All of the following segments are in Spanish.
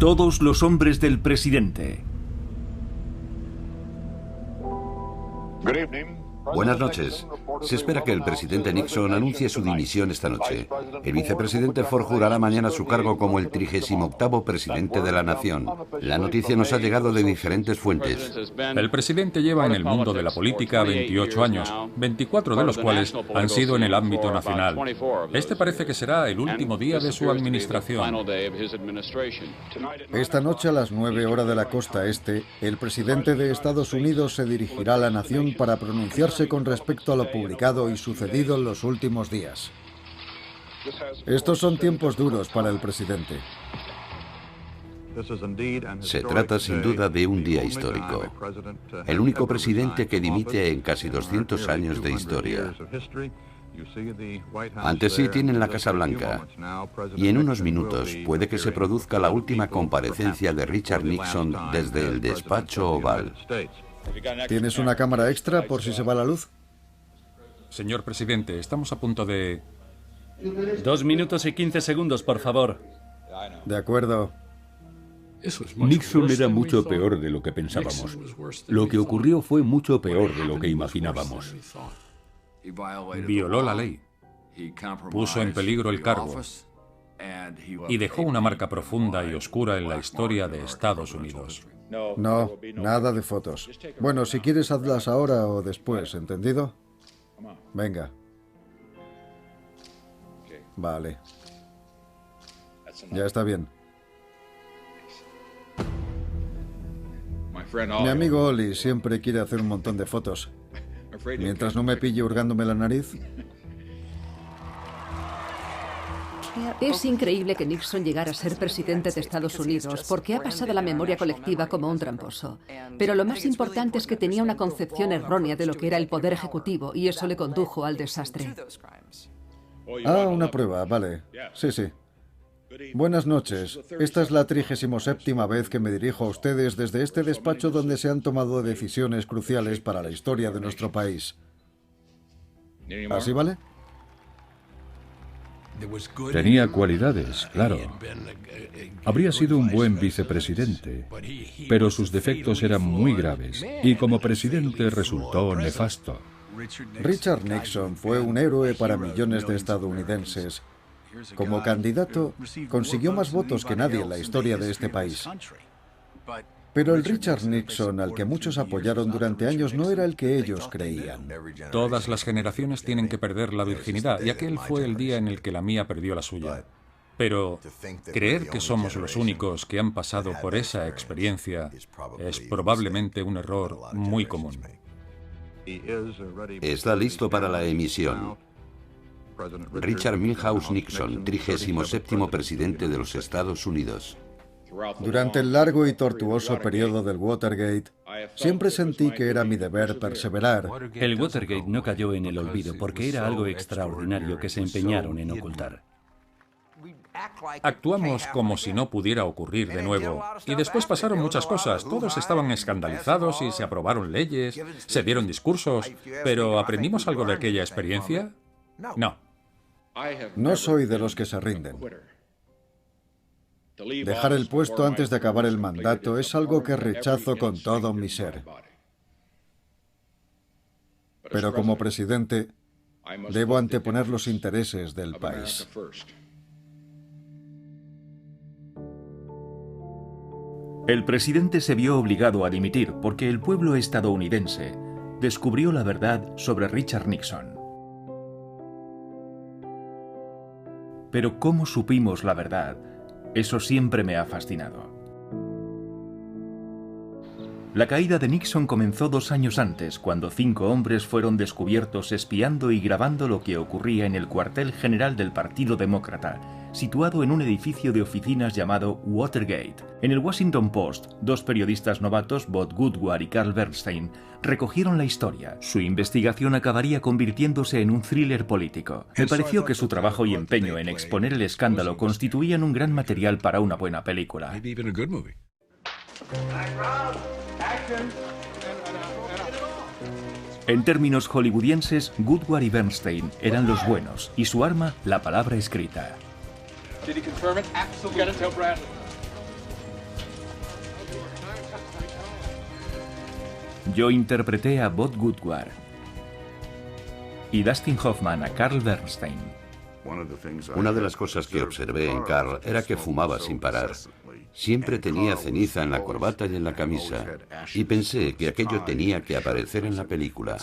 Todos los hombres del presidente. Buenas noches. Se espera que el presidente Nixon anuncie su dimisión esta noche. El vicepresidente Ford jurará mañana su cargo como el 38º presidente de la nación. La noticia nos ha llegado de diferentes fuentes. El presidente lleva en el mundo de la política 28 años, 24 de los cuales han sido en el ámbito nacional. Este parece que será el último día de su administración. Esta noche a las 9 horas de la costa este, el presidente de Estados Unidos se dirigirá a la nación para pronunciarse con respecto a lo publicado y sucedido en los últimos días. Estos son tiempos duros para el presidente. Se trata sin duda de un día histórico. El único presidente que dimite en casi 200 años de historia. Ante sí tienen la Casa Blanca y en unos minutos puede que se produzca la última comparecencia de Richard Nixon desde el despacho oval. ¿Tienes una cámara extra por si se va la luz? Señor presidente, estamos a punto de... 2 minutos y 15 segundos, por favor. De acuerdo. Nixon era mucho peor de lo que pensábamos. Lo que ocurrió fue mucho peor de lo que imaginábamos. Violó la ley, puso en peligro el cargo y dejó una marca profunda y oscura en la historia de Estados Unidos. No, nada de fotos. Bueno, si quieres hazlas ahora o después, ¿entendido? Venga. Vale. Ya está bien. Mi amigo Oli siempre quiere hacer un montón de fotos. Mientras no me pille hurgándome la nariz. Es increíble que Nixon llegara a ser presidente de Estados Unidos porque ha pasado a la memoria colectiva como un tramposo. Pero lo más importante es que tenía una concepción errónea de lo que era el poder ejecutivo y eso le condujo al desastre. Ah, una prueba, vale. Sí, sí. Buenas noches. Esta es la 37ª vez que me dirijo a ustedes desde este despacho donde se han tomado decisiones cruciales para la historia de nuestro país. ¿Así vale? Tenía cualidades, claro. Habría sido un buen vicepresidente, pero sus defectos eran muy graves y como presidente resultó nefasto. Richard Nixon fue un héroe para millones de estadounidenses. Como candidato, consiguió más votos que nadie en la historia de este país. Pero el Richard Nixon al que muchos apoyaron durante años no era el que ellos creían. Todas las generaciones tienen que perder la virginidad y aquel fue el día en el que la mía perdió la suya. Pero creer que somos los únicos que han pasado por esa experiencia es probablemente un error muy común. Está listo para la emisión. Richard Milhouse Nixon, 37º presidente de los Estados Unidos. Durante el largo y tortuoso periodo del Watergate, siempre sentí que era mi deber perseverar. El Watergate no cayó en el olvido porque era algo extraordinario que se empeñaron en ocultar. Actuamos como si no pudiera ocurrir de nuevo. Y después pasaron muchas cosas. Todos estaban escandalizados y se aprobaron leyes, se dieron discursos. ¿Pero aprendimos algo de aquella experiencia? No. No soy de los que se rinden. Dejar el puesto antes de acabar el mandato es algo que rechazo con todo mi ser. Pero como presidente, debo anteponer los intereses del país. El presidente se vio obligado a dimitir porque el pueblo estadounidense descubrió la verdad sobre Richard Nixon. Pero ¿cómo supimos la verdad? Eso siempre me ha fascinado. La caída de Nixon comenzó 2 años antes, cuando 5 hombres fueron descubiertos espiando y grabando lo que ocurría en el cuartel general del Partido Demócrata, situado en un edificio de oficinas llamado Watergate. En el Washington Post, 2 periodistas novatos, Bob Woodward y Carl Bernstein, recogieron la historia. Su investigación acabaría convirtiéndose en un thriller político. Me pareció que su trabajo y empeño en exponer el escándalo constituían un gran material para una buena película. En términos hollywoodienses, Woodward y Bernstein eran los buenos, y su arma, la palabra escrita. Yo interpreté a Bob Woodward y Dustin Hoffman a Carl Bernstein. Una de las cosas que observé en Carl era que fumaba sin parar. Siempre tenía ceniza en la corbata y en la camisa, y pensé que aquello tenía que aparecer en la película.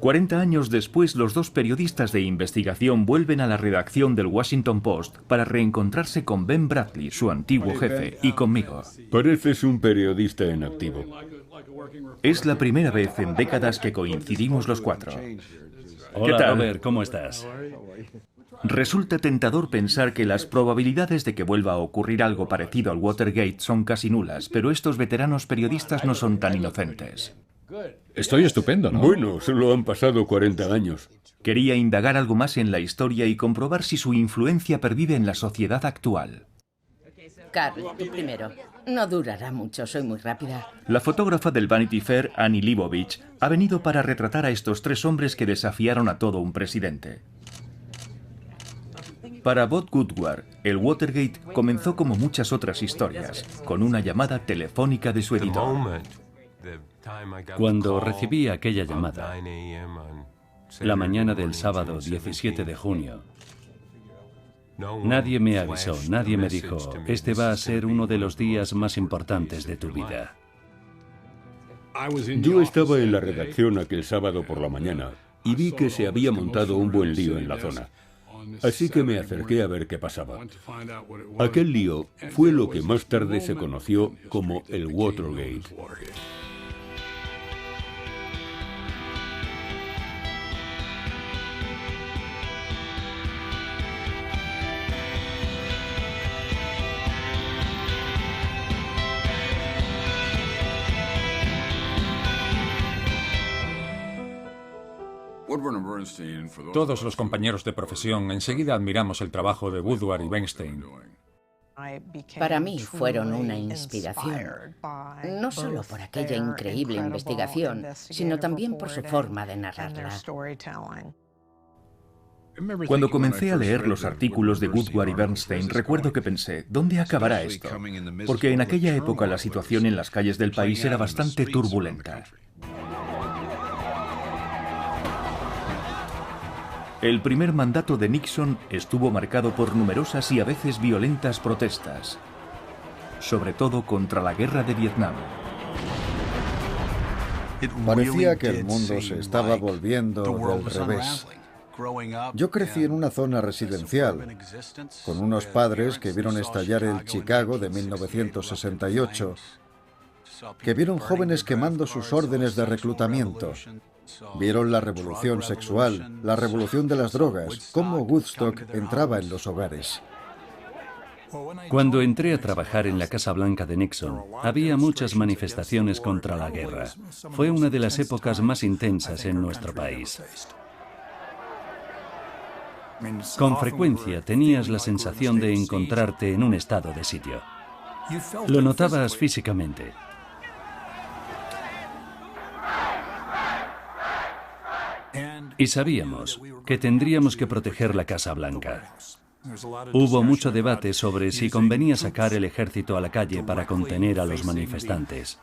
40 años después, los dos periodistas de investigación vuelven a la redacción del Washington Post para reencontrarse con Ben Bradley, su antiguo jefe, y conmigo. Pareces un periodista en activo. Es la primera vez en décadas que coincidimos los cuatro. Hola, ¿Qué tal? Robert, ¿cómo estás? Resulta tentador pensar que las probabilidades de que vuelva a ocurrir algo parecido al Watergate son casi nulas, pero estos veteranos periodistas no son tan inocentes. Estoy estupendo, ¿no? Bueno, solo han pasado 40 años. Quería indagar algo más en la historia y comprobar si su influencia pervive en la sociedad actual. Carl, tú primero. No durará mucho, soy muy rápida. La fotógrafa del Vanity Fair, Annie Leibovitz, ha venido para retratar a estos tres hombres que desafiaron a todo un presidente. Para Bob Woodward, el Watergate comenzó como muchas otras historias, con una llamada telefónica de su editor. Cuando recibí aquella llamada, la mañana del sábado 17 de junio, nadie me avisó, nadie me dijo, este va a ser uno de los días más importantes de tu vida. Yo estaba en la redacción aquel sábado por la mañana y vi que se había montado un buen lío en la zona. Así que me acerqué a ver qué pasaba. Aquel lío fue lo que más tarde se conoció como el Watergate. Todos los compañeros de profesión enseguida admiramos el trabajo de Woodward y Bernstein. Para mí fueron una inspiración, no solo por aquella increíble investigación, sino también por su forma de narrarla. Cuando comencé a leer los artículos de Woodward y Bernstein, recuerdo que pensé, ¿dónde acabará esto? Porque en aquella época la situación en las calles del país era bastante turbulenta. El primer mandato de Nixon estuvo marcado por numerosas y a veces violentas protestas, sobre todo contra la guerra de Vietnam. Parecía que el mundo se estaba volviendo del revés. Yo crecí en una zona residencial, con unos padres que vieron estallar el Chicago de 1968, que vieron jóvenes quemando sus órdenes de reclutamiento. Vieron la revolución sexual, la revolución de las drogas, cómo Woodstock entraba en los hogares. Cuando entré a trabajar en la Casa Blanca de Nixon, había muchas manifestaciones contra la guerra. Fue una de las épocas más intensas en nuestro país. Con frecuencia tenías la sensación de encontrarte en un estado de sitio. Lo notabas físicamente. Y sabíamos que tendríamos que proteger la Casa Blanca. Hubo mucho debate sobre si convenía sacar el ejército a la calle para contener a los manifestantes.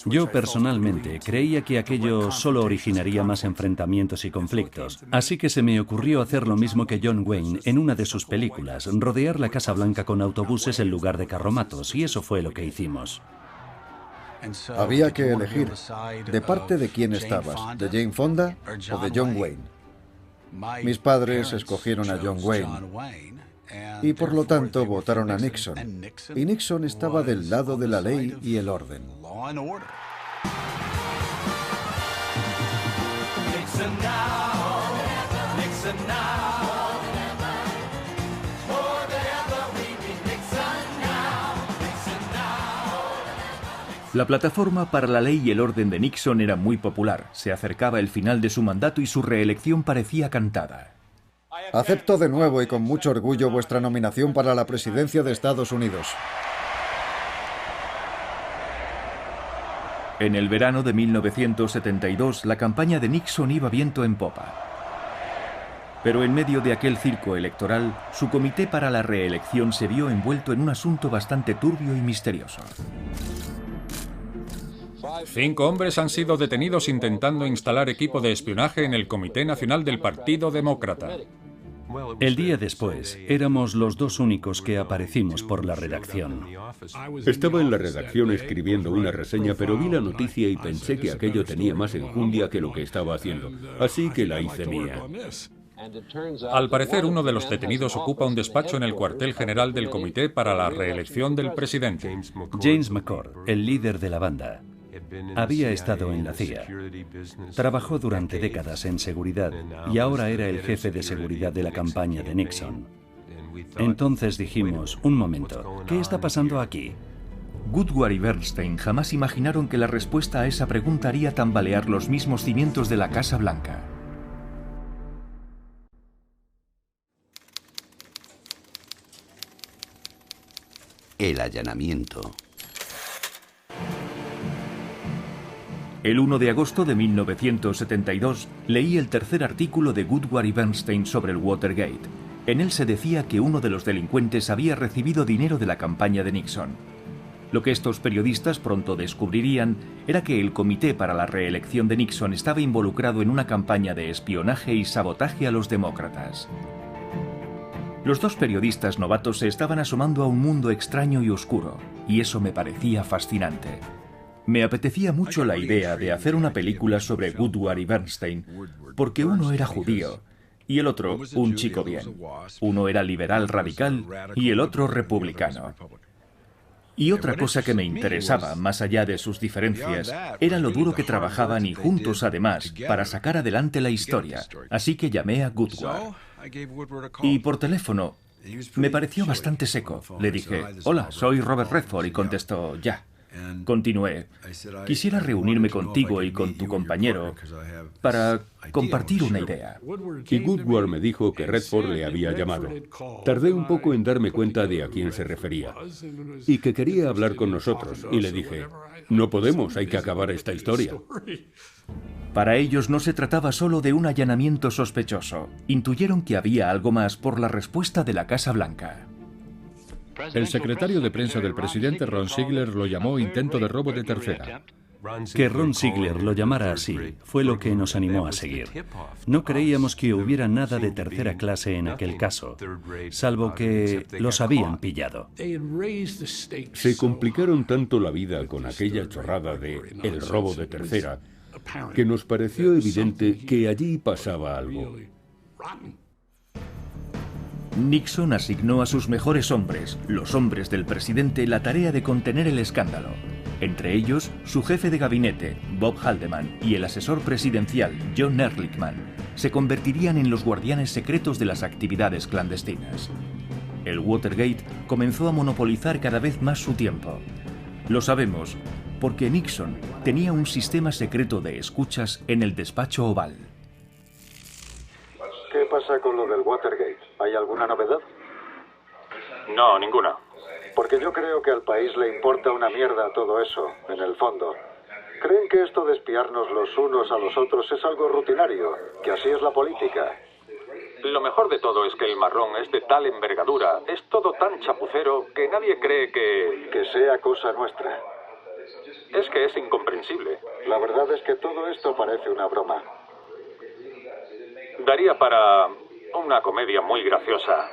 Yo personalmente creía que aquello solo originaría más enfrentamientos y conflictos, así que se me ocurrió hacer lo mismo que John Wayne en una de sus películas, rodear la Casa Blanca con autobuses en lugar de carromatos, y eso fue lo que hicimos. Había que elegir de parte de quién estabas, de Jane Fonda o de John Wayne. Mis padres escogieron a John Wayne y por lo tanto votaron a Nixon. Y Nixon estaba del lado de la ley y el orden. La plataforma para la ley y el orden de Nixon era muy popular. Se acercaba el final de su mandato y su reelección parecía cantada. Acepto de nuevo y con mucho orgullo vuestra nominación para la presidencia de Estados Unidos. En el verano de 1972, la campaña de Nixon iba viento en popa. Pero en medio de aquel circo electoral, su comité para la reelección se vio envuelto en un asunto bastante turbio y misterioso. 5 hombres han sido detenidos intentando instalar equipo de espionaje en el Comité Nacional del Partido Demócrata. El día después, éramos los 2 únicos que aparecimos por la redacción. Estaba en la redacción escribiendo una reseña, pero vi la noticia y pensé que aquello tenía más enjundia que lo que estaba haciendo, así que la hice mía. Al parecer, uno de los detenidos ocupa un despacho en el cuartel general del Comité para la Reelección del Presidente. James McCord, el líder de la banda, había estado en la CIA. Trabajó durante décadas en seguridad y ahora era el jefe de seguridad de la campaña de Nixon. Entonces dijimos, un momento, ¿qué está pasando aquí? Woodward y Bernstein jamás imaginaron que la respuesta a esa pregunta haría tambalear los mismos cimientos de la Casa Blanca. El allanamiento. El 1 de agosto de 1972 leí el tercer artículo de Woodward y Bernstein sobre el Watergate. En él se decía que uno de los delincuentes había recibido dinero de la campaña de Nixon. Lo que estos periodistas pronto descubrirían era que el Comité para la Reelección de Nixon estaba involucrado en una campaña de espionaje y sabotaje a los demócratas. Los 2 periodistas novatos se estaban asomando a un mundo extraño y oscuro, y eso me parecía fascinante. Me apetecía mucho la idea de hacer una película sobre Woodward y Bernstein, porque uno era judío y el otro un chico bien. Uno era liberal radical y el otro republicano. Y otra cosa que me interesaba, más allá de sus diferencias, era lo duro que trabajaban y juntos además para sacar adelante la historia. Así que llamé a Woodward. Y por teléfono me pareció bastante seco. Le dije, hola, soy Robert Redford, y contestó, ya. Continué, quisiera reunirme contigo y con tu compañero para compartir una idea. Y Woodward me dijo que Redford le había llamado. Tardé un poco en darme cuenta de a quién se refería y que quería hablar con nosotros, y le dije, no podemos, hay que acabar esta historia. Para ellos no se trataba solo de un allanamiento sospechoso. Intuyeron que había algo más por la respuesta de la Casa Blanca. El secretario de prensa del presidente, Ron Ziegler, lo llamó intento de robo de tercera. Que Ron Ziegler lo llamara así fue lo que nos animó a seguir. No creíamos que hubiera nada de tercera clase en aquel caso, salvo que los habían pillado. Se complicaron tanto la vida con aquella chorrada de el robo de tercera, que nos pareció evidente que allí pasaba algo. Nixon asignó a sus mejores hombres, los hombres del presidente, la tarea de contener el escándalo. Entre ellos, su jefe de gabinete, Bob Haldeman, y el asesor presidencial, John Ehrlichman, se convertirían en los guardianes secretos de las actividades clandestinas. El Watergate comenzó a monopolizar cada vez más su tiempo. Lo sabemos porque Nixon tenía un sistema secreto de escuchas en el despacho Oval. ¿Qué pasa con lo del Watergate? ¿Hay alguna novedad? No, ninguna. Porque yo creo que al país le importa una mierda todo eso, en el fondo. ¿Creen que esto de espiarnos los unos a los otros es algo rutinario? ¿Que así es la política? Lo mejor de todo es que el marrón es de tal envergadura, es todo tan chapucero, que nadie cree que... Que sea cosa nuestra. Es que es incomprensible. La verdad es que todo esto parece una broma. Daría para una comedia muy graciosa.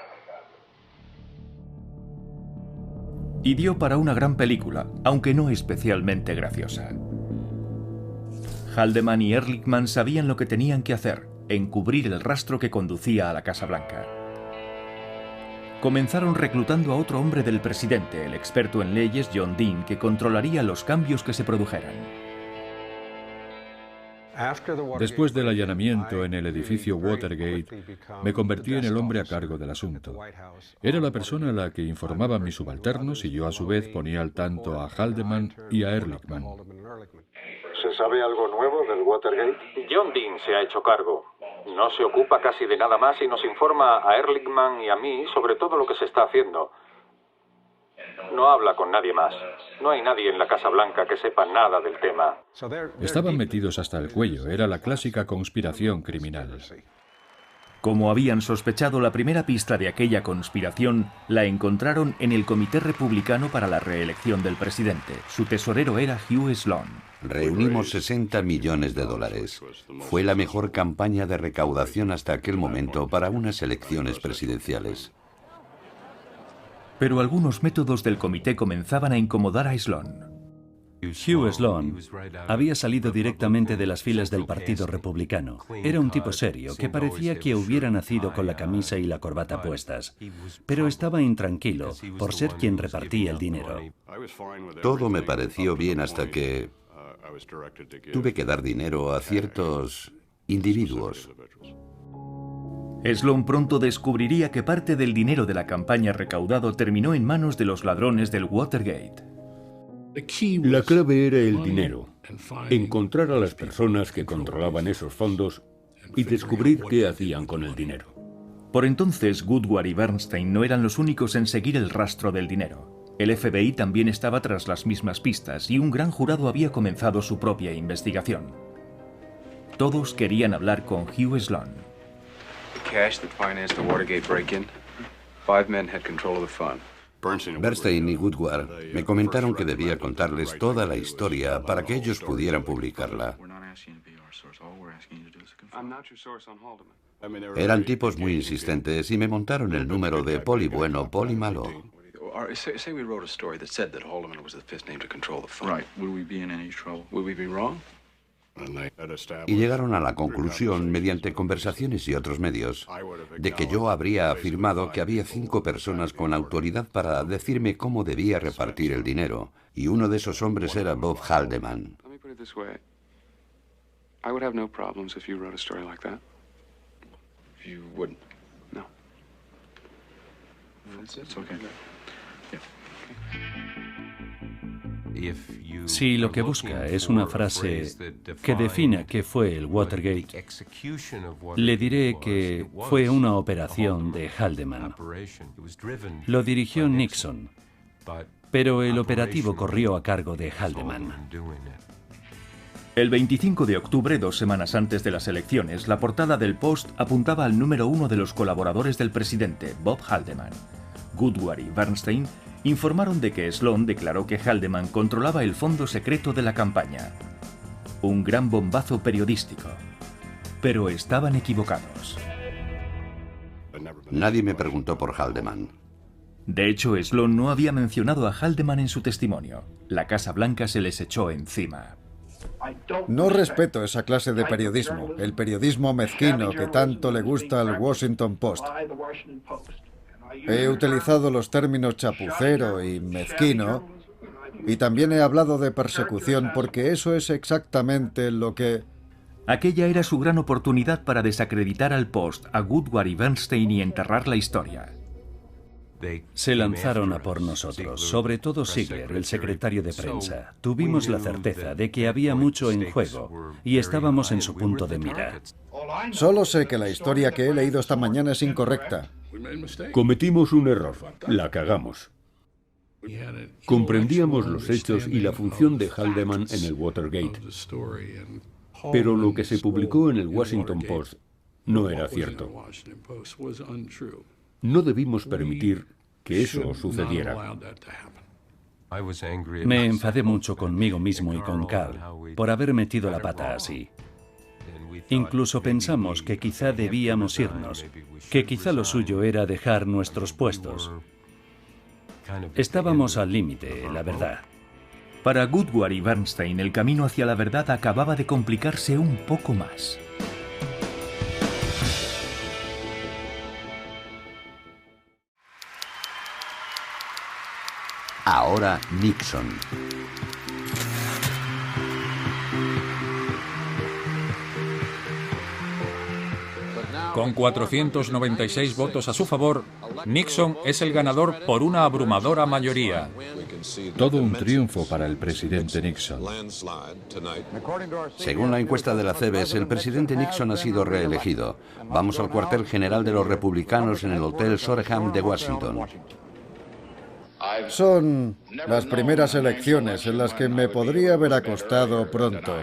Y dio para una gran película, aunque no especialmente graciosa. Haldeman y Ehrlichman sabían lo que tenían que hacer, encubrir el rastro que conducía a la Casa Blanca. Comenzaron reclutando a otro hombre del presidente, el experto en leyes John Dean, que controlaría los cambios que se produjeran. Después del allanamiento en el edificio Watergate, me convertí en el hombre a cargo del asunto. Era la persona a la que informaban mis subalternos y yo a su vez ponía al tanto a Haldeman y a Ehrlichman. ¿Se sabe algo nuevo del Watergate? John Dean se ha hecho cargo. No se ocupa casi de nada más y nos informa a Ehrlichman y a mí sobre todo lo que se está haciendo. No habla con nadie más. No hay nadie en la Casa Blanca que sepa nada del tema. Estaban metidos hasta el cuello. Era la clásica conspiración criminal. Como habían sospechado, la primera pista de aquella conspiración la encontraron en el Comité Republicano para la reelección del presidente. Su tesorero era Hugh Sloan. Reunimos 60 millones de dólares. Fue la mejor campaña de recaudación hasta aquel momento para unas elecciones presidenciales. Pero algunos métodos del comité comenzaban a incomodar a Sloan. Hugh Sloan había salido directamente de las filas del Partido Republicano. Era un tipo serio, que parecía que hubiera nacido con la camisa y la corbata puestas. Pero estaba intranquilo por ser quien repartía el dinero. Todo me pareció bien hasta que tuve que dar dinero a ciertos individuos. Sloan pronto descubriría que parte del dinero de la campaña recaudado terminó en manos de los ladrones del Watergate. La clave era el dinero, encontrar a las personas que controlaban esos fondos y descubrir qué hacían con el dinero. Por entonces, Woodward y Bernstein no eran los únicos en seguir el rastro del dinero. El FBI también estaba tras las mismas pistas y un gran jurado había comenzado su propia investigación. Todos querían hablar con Hugh Sloan. Bernstein y Woodward me comentaron que debía contarles toda la historia para que ellos pudieran publicarla. Eran tipos muy insistentes y me montaron el número de poli bueno, poli malo. Y llegaron a la conclusión, mediante conversaciones y otros medios, de que yo habría afirmado que había 5 personas con autoridad para decirme cómo debía repartir el dinero, y uno de esos hombres era Bob Haldeman. Si lo que busca es una frase que defina qué fue el Watergate, le diré que fue una operación de Haldeman. Lo dirigió Nixon, pero el operativo corrió a cargo de Haldeman. El 25 de octubre, 2 semanas antes de las elecciones, la portada del Post apuntaba al número 1 de los colaboradores del presidente, Bob Haldeman. Woodward y Bernstein informaron de que Sloan declaró que Haldeman controlaba el fondo secreto de la campaña. Un gran bombazo periodístico. Pero estaban equivocados. Nadie me preguntó por Haldeman. De hecho, Sloan no había mencionado a Haldeman en su testimonio. La Casa Blanca se les echó encima. No respeto esa clase de periodismo, el periodismo mezquino que tanto le gusta al Washington Post. He utilizado los términos chapucero y mezquino, y también he hablado de persecución porque eso es exactamente lo que... Aquella era su gran oportunidad para desacreditar al Post, a Woodward y Bernstein y enterrar la historia. Se lanzaron a por nosotros, sobre todo Ziegler, el secretario de prensa. Tuvimos la certeza de que había mucho en juego y estábamos en su punto de mira. Solo sé que la historia que he leído esta mañana es incorrecta. Cometimos un error, la cagamos. Comprendíamos los hechos y la función de Haldeman en el Watergate, pero lo que se publicó en el Washington Post no era cierto. No debimos permitir que eso sucediera. Me enfadé mucho conmigo mismo y con Carl por haber metido la pata así. Incluso pensamos que quizá debíamos irnos, que quizá lo suyo era dejar nuestros puestos. Estábamos al límite, la verdad. Para Woodward y Bernstein, el camino hacia la verdad acababa de complicarse un poco más. Ahora Nixon. Con 496 votos a su favor, Nixon es el ganador por una abrumadora mayoría. Todo un triunfo para el presidente Nixon. Según la encuesta de la CBS, el presidente Nixon ha sido reelegido. Vamos al cuartel general de los republicanos en el Hotel Shoreham de Washington. Son las primeras elecciones en las que me podría haber acostado pronto.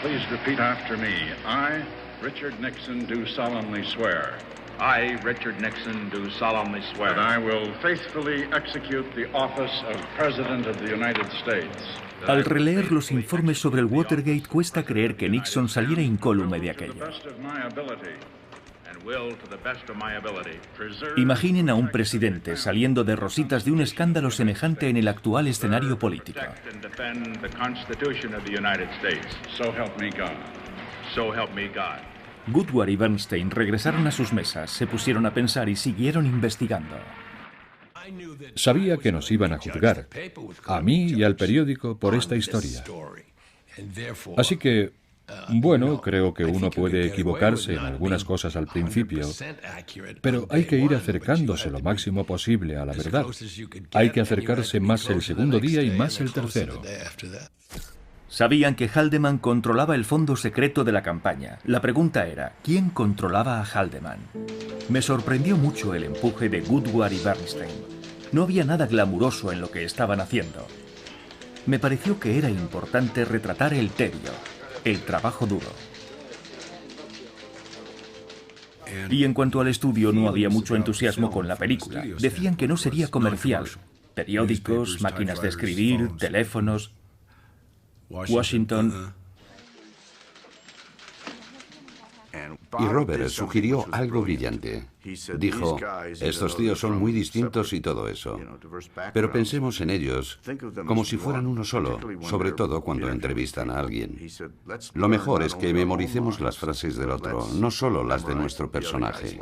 Please repeat after me. I, Richard Nixon, do solemnly swear. I, Richard Nixon, do solemnly swear. That I will faithfully execute the office of President of the United States. Al releer los informes sobre el Watergate, cuesta creer que Nixon saliera incólume de aquello. Imaginen a un presidente saliendo de rositas de un escándalo semejante en el actual escenario político. Goodward y Bernstein regresaron a sus mesas, se pusieron a pensar y siguieron investigando. Sabía que nos iban a juzgar, a mí y al periódico, por esta historia. Así que, bueno, creo que uno puede equivocarse en algunas cosas al principio, pero hay que ir acercándose lo máximo posible a la verdad. Hay que acercarse más el segundo día y más el tercero. Sabían que Haldeman controlaba el fondo secreto de la campaña. La pregunta era, ¿quién controlaba a Haldeman? Me sorprendió mucho el empuje de Goodward y Bernstein. No había nada glamuroso en lo que estaban haciendo. Me pareció que era importante retratar el tedio, el trabajo duro. Y en cuanto al estudio, no había mucho entusiasmo con la película. Decían que no sería comercial. Periódicos, máquinas de escribir, teléfonos... Washington. Y Robert sugirió algo brillante. Dijo, estos tíos son muy distintos y todo eso. Pero pensemos en ellos como si fueran uno solo, sobre todo cuando entrevistan a alguien. Lo mejor es que memoricemos las frases del otro, no solo las de nuestro personaje.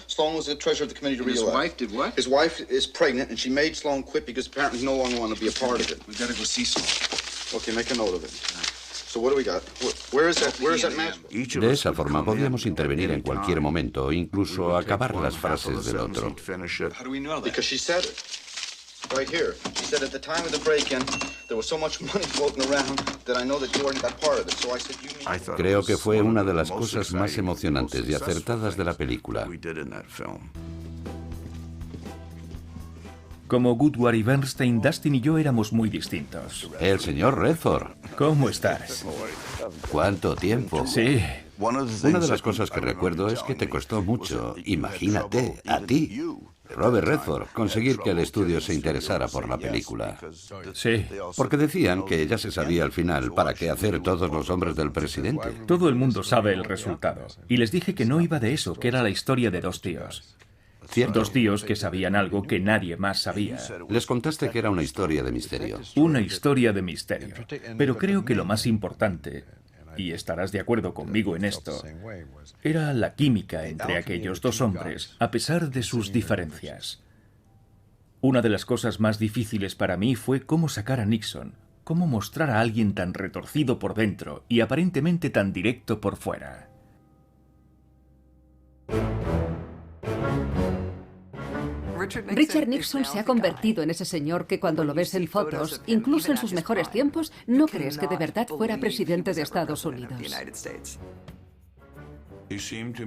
Sloan was the treasurer of the committee to realize. His wife did what? His wife is pregnant and she made Sloan quit because apparently he no longer wanted to be a part of it. We gotta go see Sloan. Okay, make a note of it. So what do we got? Where is that match? De esa forma podíamos intervenir en cualquier momento, incluso acabar las frases del otro. How do we know that? Because she said it. Right here. She said at the time of the break-in, there was so much money floating around that I know that Jordan got part of it. So I said, you mean... Creo que fue una de las cosas más emocionantes y acertadas de la película. Como Goodward y Bernstein, Dustin y yo éramos muy distintos. El señor Redford. ¿Cómo estás? ¿Cuánto tiempo? Sí. Una de las cosas que recuerdo es que te costó mucho, imagínate, a ti, Robert Redford, conseguir que el estudio se interesara por la película. Sí. Porque decían que ya se sabía al final para qué hacer todos los hombres del presidente. Todo el mundo sabe el resultado. Y les dije que no iba de eso, que era la historia de dos tíos. Dos tíos que sabían algo que nadie más sabía. Les contaste que era una historia de misterio. Una historia de misterio. Pero creo que lo más importante, y estarás de acuerdo conmigo en esto, era la química entre aquellos dos hombres, a pesar de sus diferencias. Una de las cosas más difíciles para mí fue cómo sacar a Nixon, cómo mostrar a alguien tan retorcido por dentro y aparentemente tan directo por fuera. Richard Nixon se ha convertido en ese señor que cuando lo ves en fotos, incluso en sus mejores tiempos, no crees que de verdad fuera presidente de Estados Unidos.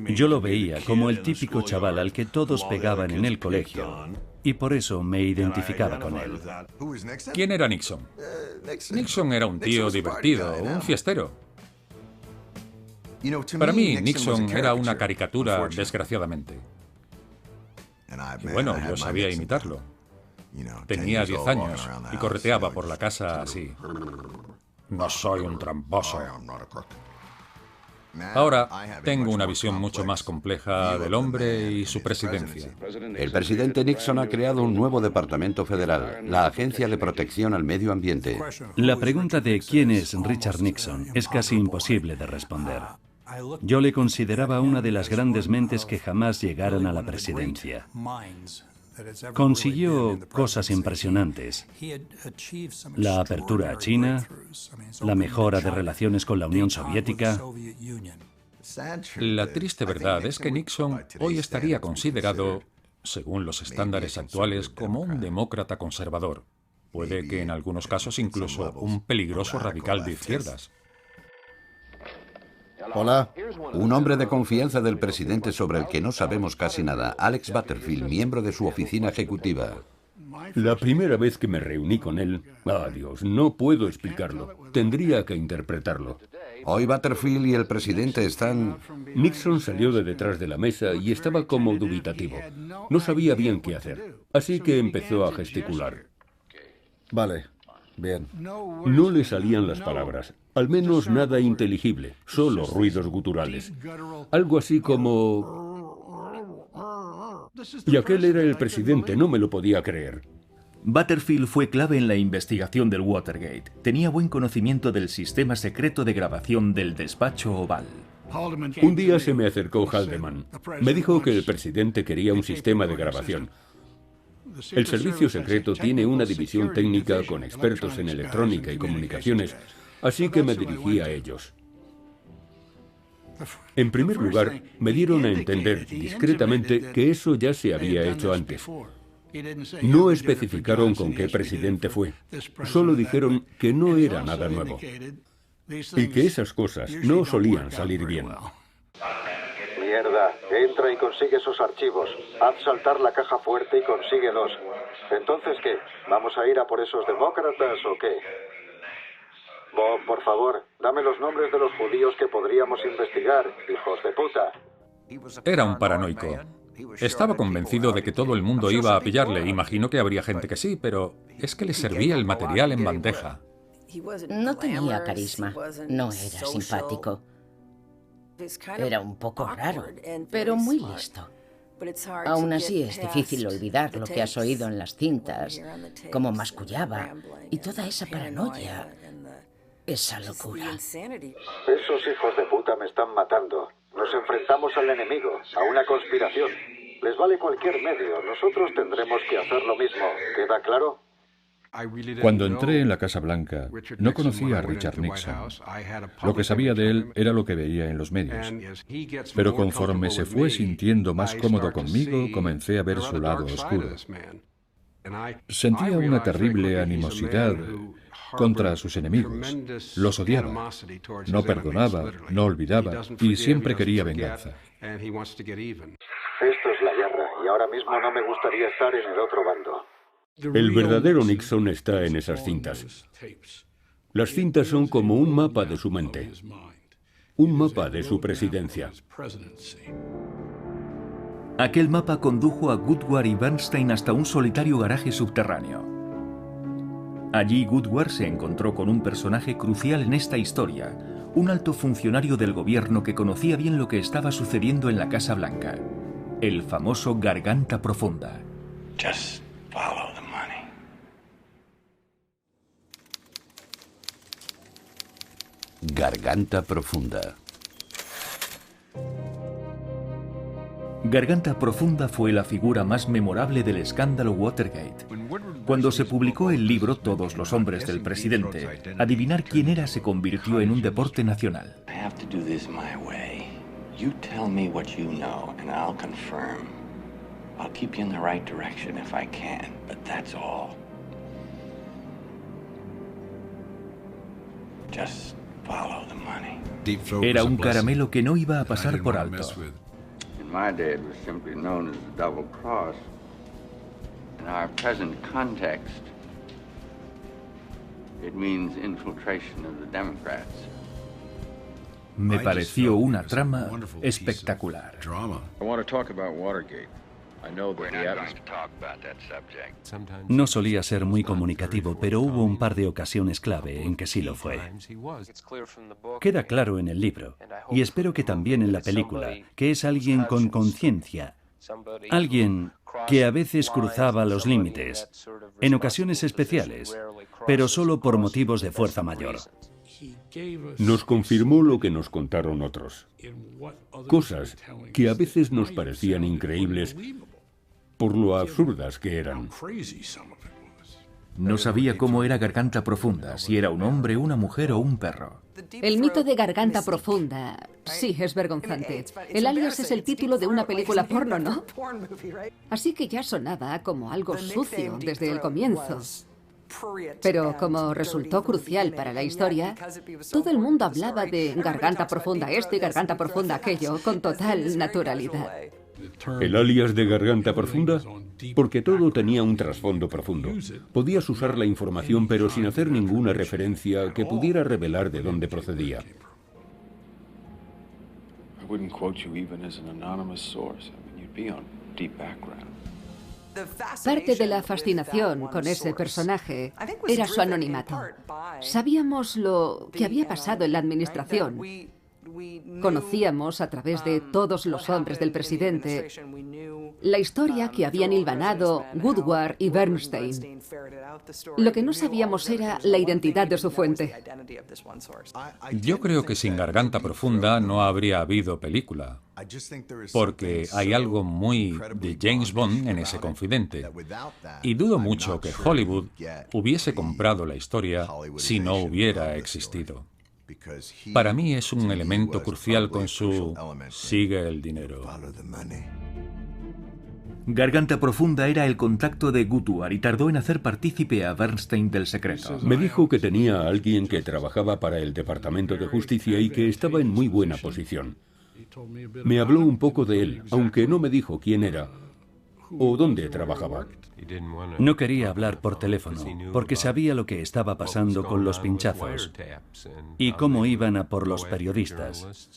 Yo lo veía como el típico chaval al que todos pegaban en el colegio, y por eso me identificaba con él. ¿Quién era Nixon? Nixon era un tío divertido, un fiestero. Para mí, Nixon era una caricatura, desgraciadamente. Y bueno, yo sabía imitarlo. Tenía 10 años y correteaba por la casa así. No soy un tramposo. Ahora tengo una visión mucho más compleja del hombre y su presidencia. El presidente Nixon ha creado un nuevo departamento federal, la Agencia de Protección al Medio Ambiente. La pregunta de quién es Richard Nixon es casi imposible de responder. Yo le consideraba una de las grandes mentes que jamás llegaron a la presidencia. Consiguió cosas impresionantes. La apertura a China, la mejora de relaciones con la Unión Soviética. La triste verdad es que Nixon hoy estaría considerado, según los estándares actuales, como un demócrata conservador. Puede que en algunos casos incluso un peligroso radical de izquierdas. Hola. Un hombre de confianza del presidente sobre el que no sabemos casi nada, Alex Butterfield, miembro de su oficina ejecutiva. La primera vez que me reuní con él, Dios, no puedo explicarlo. Tendría que interpretarlo. Hoy Butterfield y el presidente están... Nixon salió de detrás de la mesa y estaba como dubitativo. No sabía bien qué hacer, así que empezó a gesticular. Vale, bien. No le salían las palabras, al menos nada inteligible, solo ruidos guturales. Algo así como... Y aquel era el presidente, no me lo podía creer. Butterfield fue clave en la investigación del Watergate. Tenía buen conocimiento del sistema secreto de grabación del despacho Oval. Un día se me acercó Haldeman. Me dijo que el presidente quería un sistema de grabación. El servicio secreto tiene una división técnica con expertos en electrónica y comunicaciones, así que me dirigí a ellos. En primer lugar, me dieron a entender discretamente que eso ya se había hecho antes. No especificaron con qué presidente fue, solo dijeron que no era nada nuevo y que esas cosas no solían salir bien. Mierda, entra y consigue esos archivos. Haz saltar la caja fuerte y consíguelos. Entonces, ¿qué? ¿Vamos a ir a por esos demócratas o qué? Bob, por favor, dame los nombres de los judíos que podríamos investigar, hijos de puta. Era un paranoico. Estaba convencido de que todo el mundo iba a pillarle. Imagino que habría gente que sí, pero es que le servía el material en bandeja. No tenía carisma, no era simpático. Era un poco raro, pero muy listo. Aún así es difícil olvidar lo que has oído en las cintas, cómo mascullaba y toda esa paranoia, esa locura. Esos hijos de puta me están matando. Nos enfrentamos al enemigo, a una conspiración. Les vale cualquier medio, nosotros tendremos que hacer lo mismo. ¿Queda claro? Cuando entré en la Casa Blanca, no conocía a Richard Nixon. Lo que sabía de él era lo que veía en los medios. Pero conforme se fue sintiendo más cómodo conmigo, comencé a ver su lado oscuro. Sentía una terrible animosidad contra sus enemigos. Los odiaba. No perdonaba, no olvidaba y siempre quería venganza. Esto es la guerra y ahora mismo no me gustaría estar en el otro bando. El verdadero Nixon está en esas cintas. Las cintas son como un mapa de su mente, un mapa de su presidencia. Aquel mapa condujo a Woodward y Bernstein hasta un solitario garaje subterráneo. Allí Woodward se encontró con un personaje crucial en esta historia, un alto funcionario del gobierno que conocía bien lo que estaba sucediendo en la Casa Blanca, el famoso Garganta Profunda. Just follow the money. Garganta Profunda. Garganta Profunda fue la figura más memorable del escándalo Watergate. Cuando se publicó el libro Todos los hombres del presidente, adivinar quién era se convirtió en un deporte nacional. Era un caramelo que no iba a pasar por alto. My day it was simply known as the double cross. In our present context, it means infiltration of the Democrats. Me pareció una trama espectacular. I want to talk about Watergate. I know that the atmosphere. No solía ser muy comunicativo, pero hubo un par de ocasiones clave en que sí lo fue. Queda claro en el libro, y espero que también en la película, que es alguien con conciencia, alguien que a veces cruzaba los límites, en ocasiones especiales, pero solo por motivos de fuerza mayor. Nos confirmó lo que nos contaron otros. Cosas que a veces nos parecían increíbles por lo absurdas que eran. No sabía cómo era Garganta Profunda, si era un hombre, una mujer o un perro. El mito de Garganta Profunda, sí, es vergonzante. El alias es el título de una película porno, ¿no? Así que ya sonaba como algo sucio desde el comienzo. Pero como resultó crucial para la historia, todo el mundo hablaba de Garganta Profunda esto y Garganta Profunda aquello con total naturalidad. ¿El alias de Garganta Profunda? Porque todo tenía un trasfondo profundo. Podías usar la información pero sin hacer ninguna referencia que pudiera revelar de dónde procedía. Parte de la fascinación con ese personaje era su anonimato. Sabíamos lo que había pasado en la administración. Conocíamos a través de todos los hombres del presidente la historia que habían hilvanado Woodward y Bernstein. Lo que no sabíamos era la identidad de su fuente. Yo creo que sin Garganta Profunda no habría habido película, porque hay algo muy de James Bond en ese confidente. Y dudo mucho que Hollywood hubiese comprado la historia si no hubiera existido. Para mí es un elemento crucial con su sigue el dinero. Garganta Profunda era el contacto de Woodward y tardó en hacer partícipe a Bernstein del secreto. Me dijo que tenía a alguien que trabajaba para el Departamento de Justicia y que estaba en muy buena posición. Me habló un poco de él, aunque no me dijo quién era o dónde trabajaba. No quería hablar por teléfono, porque sabía lo que estaba pasando con los pinchazos y cómo iban a por los periodistas.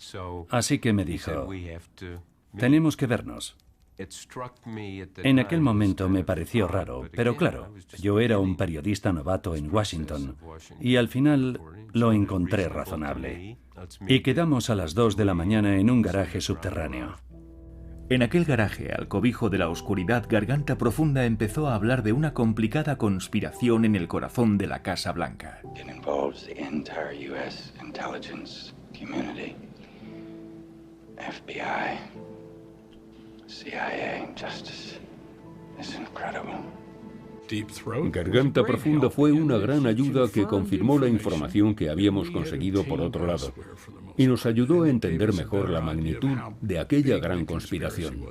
Así que me dijo, tenemos que vernos. En aquel momento me pareció raro, pero claro, yo era un periodista novato en Washington y al final lo encontré razonable. Y quedamos a las 2 de la mañana en un garaje subterráneo. En aquel garaje, al cobijo de la oscuridad, Garganta Profunda empezó a hablar de una complicada conspiración en el corazón de la Casa Blanca. FBI, CIA, Justice. It's incredible. Garganta Profunda fue una gran ayuda que confirmó la información que habíamos conseguido por otro lado y nos ayudó a entender mejor la magnitud de aquella gran conspiración.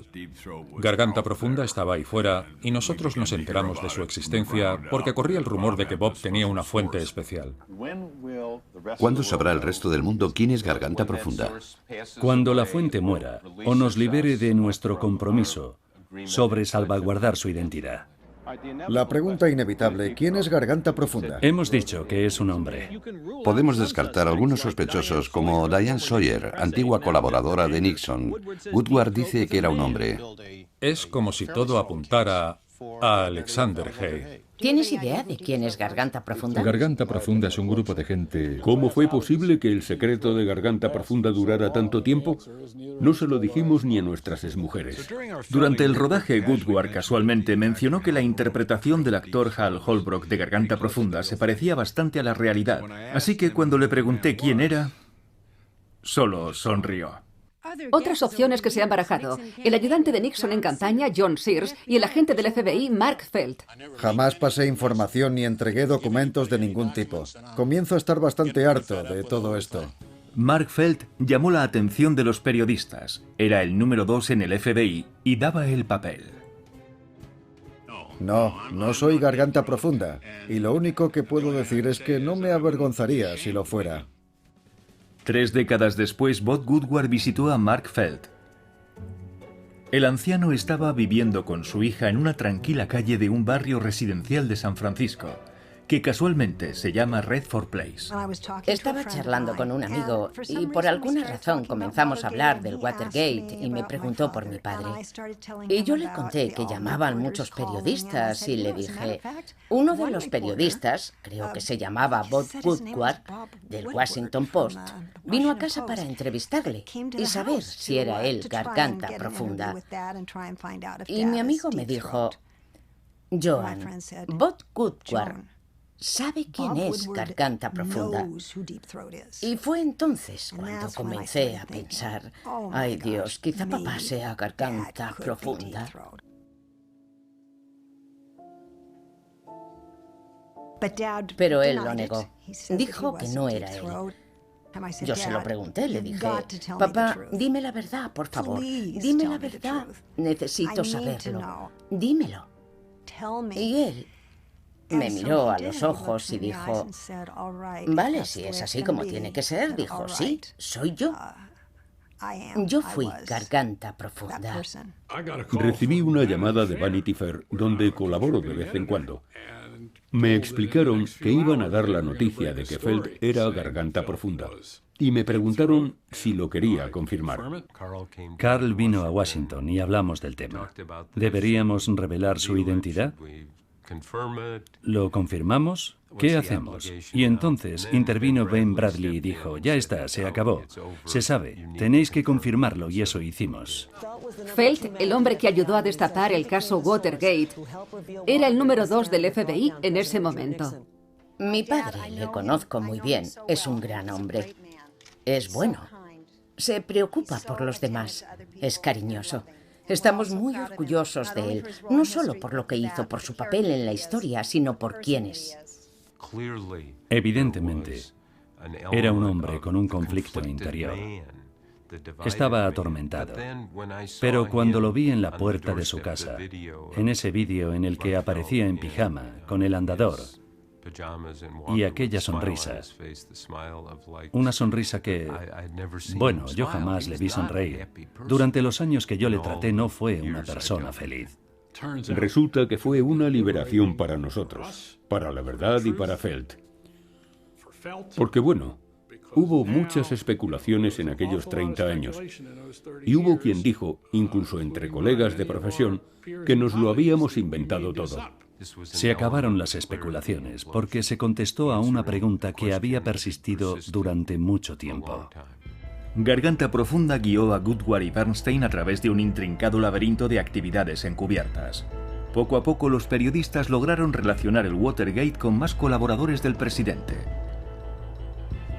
Garganta Profunda estaba ahí fuera y nosotros nos enteramos de su existencia porque corría el rumor de que Bob tenía una fuente especial. ¿Cuándo sabrá el resto del mundo quién es Garganta Profunda? Cuando la fuente muera o nos libere de nuestro compromiso sobre salvaguardar su identidad. La pregunta inevitable, ¿quién es Garganta Profunda? Hemos dicho que es un hombre. Podemos descartar algunos sospechosos como Diane Sawyer, antigua colaboradora de Nixon. Woodward dice que era un hombre. Es como si todo apuntara a Alexander Hay. ¿Tienes idea de quién es Garganta Profunda? Garganta Profunda es un grupo de gente... ¿Cómo fue posible que el secreto de Garganta Profunda durara tanto tiempo? No se lo dijimos ni a nuestras exmujeres. Durante el rodaje, Woodward casualmente mencionó que la interpretación del actor Hal Holbrook de Garganta Profunda se parecía bastante a la realidad. Así que cuando le pregunté quién era, solo sonrió. Otras opciones que se han barajado: el ayudante de Nixon en campaña, John Sears, y el agente del FBI, Mark Felt. Jamás pasé información ni entregué documentos de ningún tipo. Comienzo a estar bastante harto de todo esto. Mark Felt llamó la atención de los periodistas. Era el número 2 en el FBI y daba el papel. No soy Garganta Profunda. Y lo único que puedo decir es que no me avergonzaría si lo fuera. 3 décadas después, Bob Woodward visitó a Mark Felt. El anciano estaba viviendo con su hija en una tranquila calle de un barrio residencial de San Francisco, que casualmente se llama Redford Place. Estaba charlando con un amigo y por alguna razón comenzamos a hablar del Watergate y me preguntó por mi padre. Y yo le conté que llamaban muchos periodistas y le dije, uno de los periodistas, creo que se llamaba Bob Woodward, del Washington Post, vino a casa para entrevistarle y saber si era él Garganta Profunda. Y mi amigo me dijo, Joan, Bob Woodward sabe quién es Garganta Profunda. Y fue entonces cuando comencé a pensar, ay Dios, quizá papá sea Garganta Profunda. Pero él lo negó. Dijo que no era él. Yo se lo pregunté, le dije, papá, dime la verdad, por favor. Dime la verdad. Necesito saberlo. Dímelo. Y él me miró a los ojos y dijo, vale, si es así como tiene que ser, dijo, sí, soy yo. Yo fui garganta profunda. Recibí una llamada de Vanity Fair, donde colaboro de vez en cuando. Me explicaron que iban a dar la noticia de que Felt era garganta profunda. Y me preguntaron si lo quería confirmar. Carl vino a Washington y hablamos del tema. ¿Deberíamos revelar su identidad? ¿Lo confirmamos? ¿Qué hacemos? Y entonces intervino Ben Bradley y dijo, ya está, se acabó. Se sabe, tenéis que confirmarlo y eso hicimos. Felt, el hombre que ayudó a destapar el caso Watergate, era el número 2 del FBI en ese momento. Mi padre, le conozco muy bien, es un gran hombre. Es bueno. Se preocupa por los demás. Es cariñoso. Estamos muy orgullosos de él, no solo por lo que hizo, por su papel en la historia, sino por quién es. Evidentemente, era un hombre con un conflicto interior. Estaba atormentado. Pero cuando lo vi en la puerta de su casa, en ese vídeo en el que aparecía en pijama, con el andador, y aquella sonrisa, una sonrisa que, bueno, yo jamás le vi sonreír. Durante los años que yo le traté no fue una persona feliz. Resulta que fue una liberación para nosotros, para la verdad y para Felt. Porque bueno, hubo muchas especulaciones en aquellos 30 años. Y hubo quien dijo, incluso entre colegas de profesión, que nos lo habíamos inventado todo. Se acabaron las especulaciones porque se contestó a una pregunta que había persistido durante mucho tiempo. Garganta Profunda guió a Goodward y Bernstein a través de un intrincado laberinto de actividades encubiertas. Poco a poco los periodistas lograron relacionar el Watergate con más colaboradores del presidente.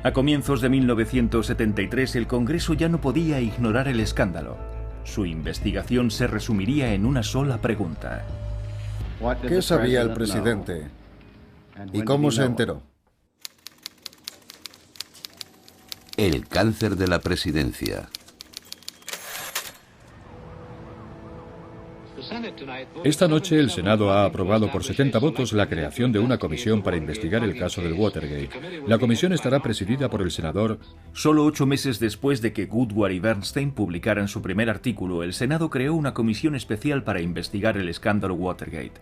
A comienzos de 1973 el Congreso ya no podía ignorar el escándalo. Su investigación se resumiría en una sola pregunta. ¿Qué sabía el presidente? ¿Y cómo se enteró? El cáncer de la presidencia. Esta noche el Senado ha aprobado por 70 votos la creación de una comisión para investigar el caso del Watergate. La comisión estará presidida por el senador... Solo 8 meses después de que Goodward y Bernstein publicaran su primer artículo, el Senado creó una comisión especial para investigar el escándalo Watergate.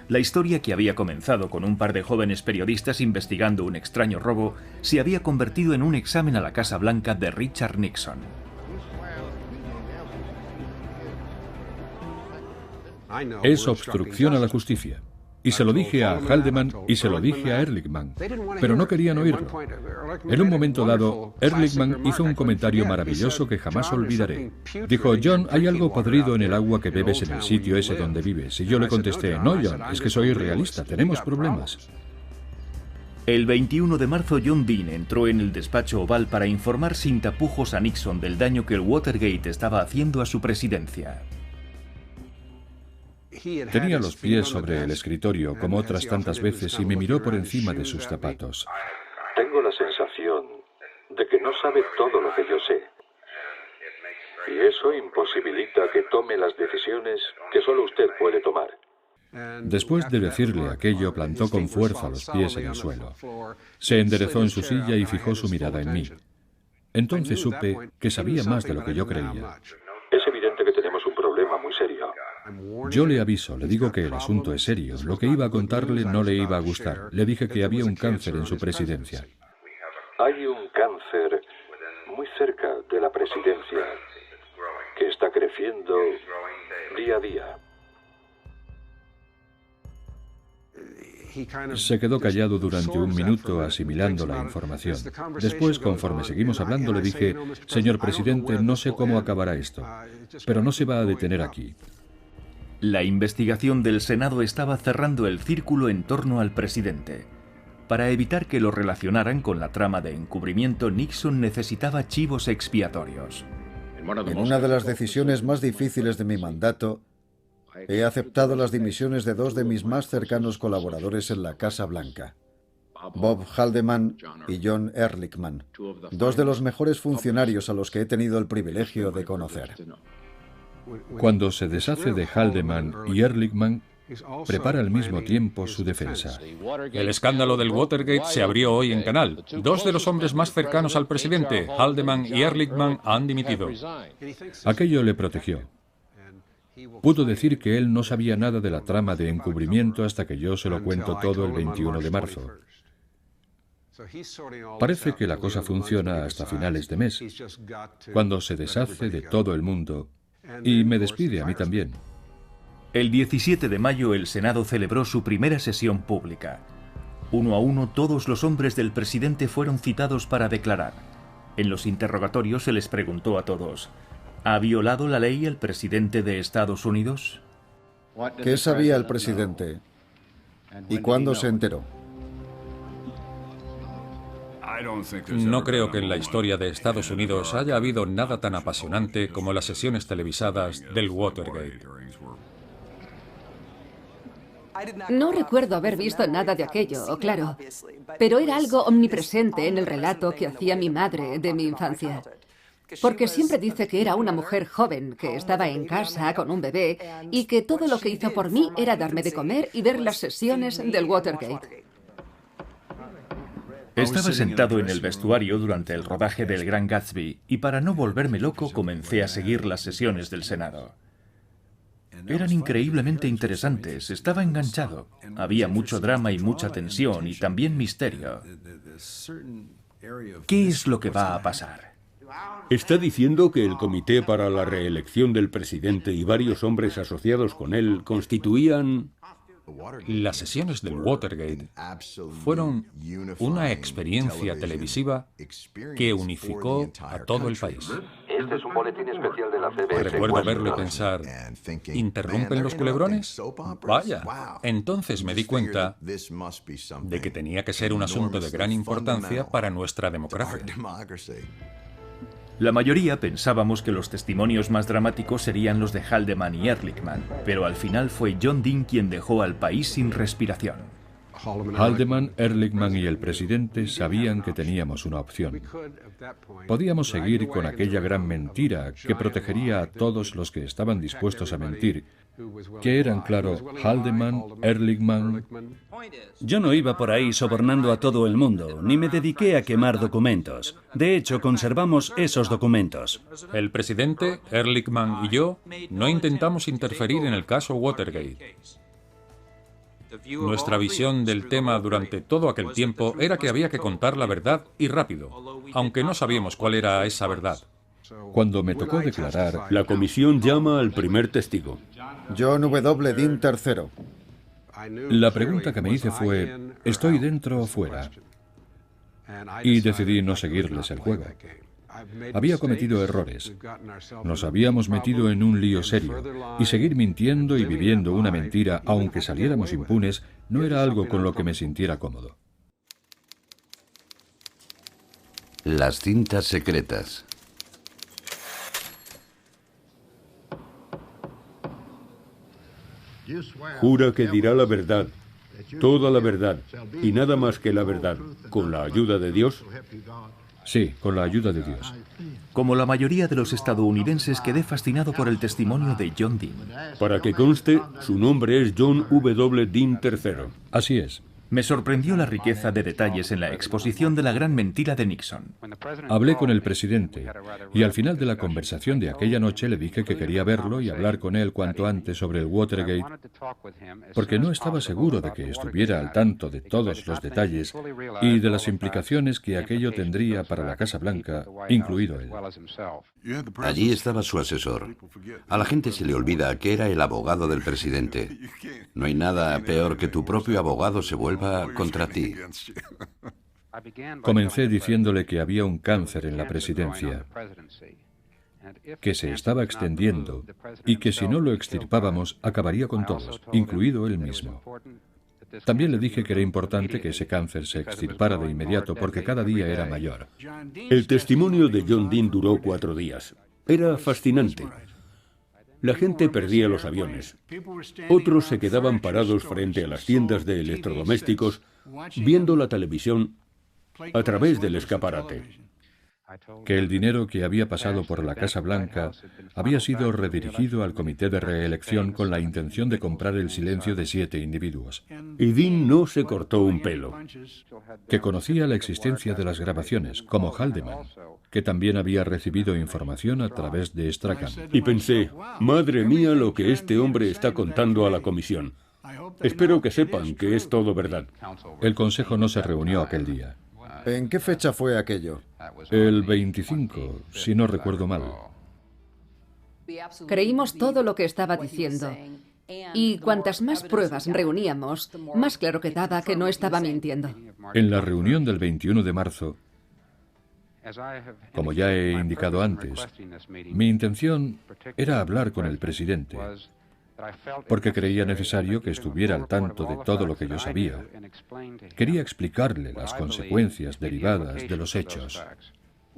La historia, que había comenzado con un par de jóvenes periodistas investigando un extraño robo, se había convertido en un examen a la Casa Blanca de Richard Nixon. Es obstrucción a la justicia. Y se lo dije a Haldeman y se lo dije a Ehrlichman, pero no querían oírlo. En un momento dado, Ehrlichman hizo un comentario maravilloso que jamás olvidaré. Dijo, John, hay algo podrido en el agua que bebes en el sitio ese donde vives. Y yo le contesté, no, John, es que soy realista, tenemos problemas. El 21 de marzo, John Dean entró en el despacho oval para informar sin tapujos a Nixon del daño que el Watergate estaba haciendo a su presidencia. Tenía los pies sobre el escritorio, como otras tantas veces, y me miró por encima de sus zapatos. Tengo la sensación de que no sabe todo lo que yo sé. Y eso imposibilita que tome las decisiones que solo usted puede tomar. Después de decirle aquello, plantó con fuerza los pies en el suelo. Se enderezó en su silla y fijó su mirada en mí. Entonces supe que sabía más de lo que yo creía. Es evidente que tenemos un problema muy serio. Yo le aviso, le digo que el asunto es serio. Lo que iba a contarle no le iba a gustar. Le dije que había un cáncer en su presidencia. Hay un cáncer muy cerca de la presidencia que está creciendo día a día. Se quedó callado durante un minuto asimilando la información. Después, conforme seguimos hablando, le dije, señor presidente, no sé cómo acabará esto, pero no se va a detener aquí. La investigación del Senado estaba cerrando el círculo en torno al presidente. Para evitar que lo relacionaran con la trama de encubrimiento, Nixon necesitaba chivos expiatorios. En una de las decisiones más difíciles de mi mandato, he aceptado las dimisiones de dos de mis más cercanos colaboradores en la Casa Blanca, Bob Haldeman y John Ehrlichman, dos de los mejores funcionarios a los que he tenido el privilegio de conocer. Cuando se deshace de Haldeman y Ehrlichman, prepara al mismo tiempo su defensa. El escándalo del Watergate se abrió hoy en Canal. Dos de los hombres más cercanos al presidente, Haldeman y Ehrlichman, han dimitido. Aquello le protegió. Pudo decir que él no sabía nada de la trama de encubrimiento hasta que yo se lo cuento todo el 21 de marzo. Parece que la cosa funciona hasta finales de mes, cuando se deshace de todo el mundo y me despide a mí también. El 17 de mayo el Senado celebró su primera sesión pública. Uno a uno todos los hombres del presidente fueron citados para declarar. En los interrogatorios se les preguntó a todos: ¿ha violado la ley el presidente de Estados Unidos? ¿Qué sabía el presidente? ¿Y cuándo se enteró? No creo que en la historia de Estados Unidos haya habido nada tan apasionante como las sesiones televisadas del Watergate. No recuerdo haber visto nada de aquello, claro, pero era algo omnipresente en el relato que hacía mi madre de mi infancia. Porque siempre dice que era una mujer joven, que estaba en casa con un bebé y que todo lo que hizo por mí era darme de comer y ver las sesiones del Watergate. Estaba sentado en el vestuario durante el rodaje del Gran Gatsby y para no volverme loco comencé a seguir las sesiones del Senado. Eran increíblemente interesantes, estaba enganchado. Había mucho drama y mucha tensión y también misterio. ¿Qué es lo que va a pasar? Está diciendo que el comité para la reelección del presidente y varios hombres asociados con él constituían... Las sesiones del Watergate fueron una experiencia televisiva que unificó a todo el país. Este es un boletín especial de la CBS. Recuerdo verlo y pensar, ¿interrumpen los culebrones? Vaya, entonces me di cuenta de que tenía que ser un asunto de gran importancia para nuestra democracia. La mayoría pensábamos que los testimonios más dramáticos serían los de Haldeman y Ehrlichman, pero al final fue John Dean quien dejó al país sin respiración. Haldeman, Ehrlichman y el presidente sabían que teníamos una opción. Podíamos seguir con aquella gran mentira que protegería a todos los que estaban dispuestos a mentir, que eran, claro, Haldeman, Ehrlichman. Yo no iba por ahí sobornando a todo el mundo, ni me dediqué a quemar documentos. De hecho, conservamos esos documentos. El presidente, Ehrlichman y yo no intentamos interferir en el caso Watergate. Nuestra visión del tema durante todo aquel tiempo era que había que contar la verdad y rápido, aunque no sabíamos cuál era esa verdad. Cuando me tocó declarar, la comisión llama al primer testigo. John W. Dean III. La pregunta que me hice fue, ¿estoy dentro o fuera? Y decidí no seguirles el juego. Había cometido errores. Nos habíamos metido en un lío serio, y seguir mintiendo y viviendo una mentira, aunque saliéramos impunes, no era algo con lo que me sintiera cómodo. Las cintas secretas. Jura que dirá la verdad, toda la verdad, y nada más que la verdad, con la ayuda de Dios. Sí, con la ayuda de Dios. Como la mayoría de los estadounidenses, quedé fascinado por el testimonio de John Dean. Para que conste, su nombre es John W. Dean III. Así es. Me sorprendió la riqueza de detalles en la exposición de la gran mentira de Nixon. Hablé con el presidente y al final de la conversación de aquella noche le dije que quería verlo y hablar con él cuanto antes sobre el Watergate, porque no estaba seguro de que estuviera al tanto de todos los detalles y de las implicaciones que aquello tendría para la Casa Blanca, incluido él. Allí estaba su asesor. A la gente se le olvida que era el abogado del presidente. No hay nada peor que tu propio abogado se vuelva contra ti. Comencé diciéndole que había un cáncer en la presidencia, que se estaba extendiendo y que si no lo extirpábamos acabaría con todos, incluido él mismo. También le dije que era importante que ese cáncer se extirpara de inmediato porque cada día era mayor. El testimonio de John Dean duró 4 días. Era fascinante. La gente perdía los aviones. Otros se quedaban parados frente a las tiendas de electrodomésticos viendo la televisión a través del escaparate. que el dinero que había pasado por la Casa Blanca había sido redirigido al comité de reelección con la intención de comprar el silencio de 7 individuos. Y Dean no se cortó un pelo. Que conocía la existencia de las grabaciones, como Haldeman, que también había recibido información a través de Strachan. Y pensé, madre mía lo que este hombre está contando a la comisión. Espero que sepan que es todo verdad. El consejo no se reunió aquel día. ¿En qué fecha fue aquello? El 25, si no recuerdo mal. Creímos todo lo que estaba diciendo. Y cuantas más pruebas reuníamos, más claro quedaba que no estaba mintiendo. En la reunión del 21 de marzo, como ya he indicado antes, mi intención era hablar con el presidente, porque creía necesario que estuviera al tanto de todo lo que yo sabía. Quería explicarle las consecuencias derivadas de los hechos.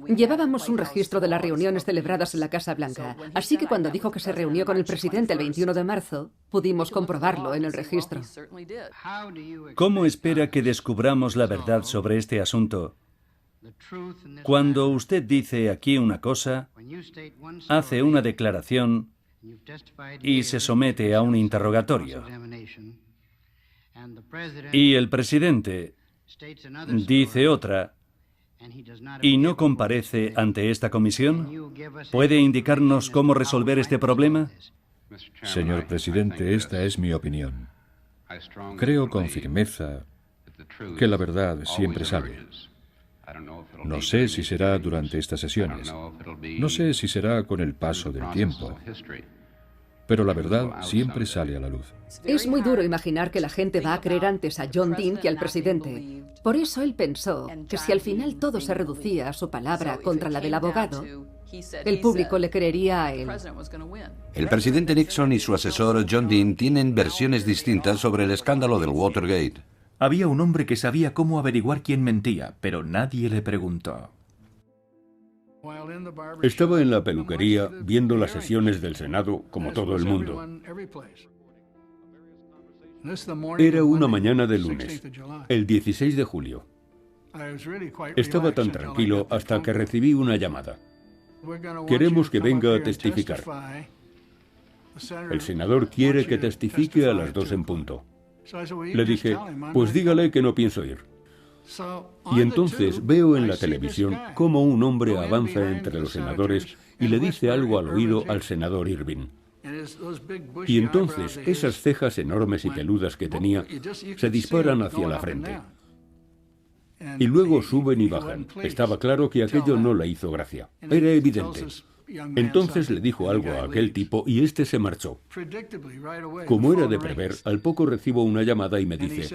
Llevábamos un registro de las reuniones celebradas en la Casa Blanca, así que cuando dijo que se reunió con el presidente el 21 de marzo, pudimos comprobarlo en el registro. ¿Cómo espera que descubramos la verdad sobre este asunto? Cuando usted dice aquí una cosa, hace una declaración y se somete a un interrogatorio. Y el presidente dice otra y no comparece ante esta comisión. ¿Puede indicarnos cómo resolver este problema? Señor presidente, esta es mi opinión. Creo con firmeza que la verdad siempre sale. No sé si será durante estas sesiones. No sé si será con el paso del tiempo. Pero la verdad siempre sale a la luz. Es muy duro imaginar que la gente va a creer antes a John Dean que al presidente. Por eso él pensó que si al final todo se reducía a su palabra contra la del abogado, el público le creería a él. El presidente Nixon y su asesor John Dean tienen versiones distintas sobre el escándalo del Watergate. Había un hombre que sabía cómo averiguar quién mentía, pero nadie le preguntó. Estaba en la peluquería viendo las sesiones del Senado como todo el mundo. Era una mañana de lunes, el 16 de julio. Estaba tan tranquilo hasta que recibí una llamada. Queremos que venga a testificar. El senador quiere que testifique a las 2 en punto. Le dije, pues dígale que no pienso ir. Y entonces veo en la televisión cómo un hombre avanza entre los senadores y le dice algo al oído al senador Irving. Y entonces esas cejas enormes y peludas que tenía se disparan hacia la frente. Y luego suben y bajan. Estaba claro que aquello no le hizo gracia. Era evidente. Entonces le dijo algo a aquel tipo y este se marchó. Como era de prever, al poco recibo una llamada y me dice,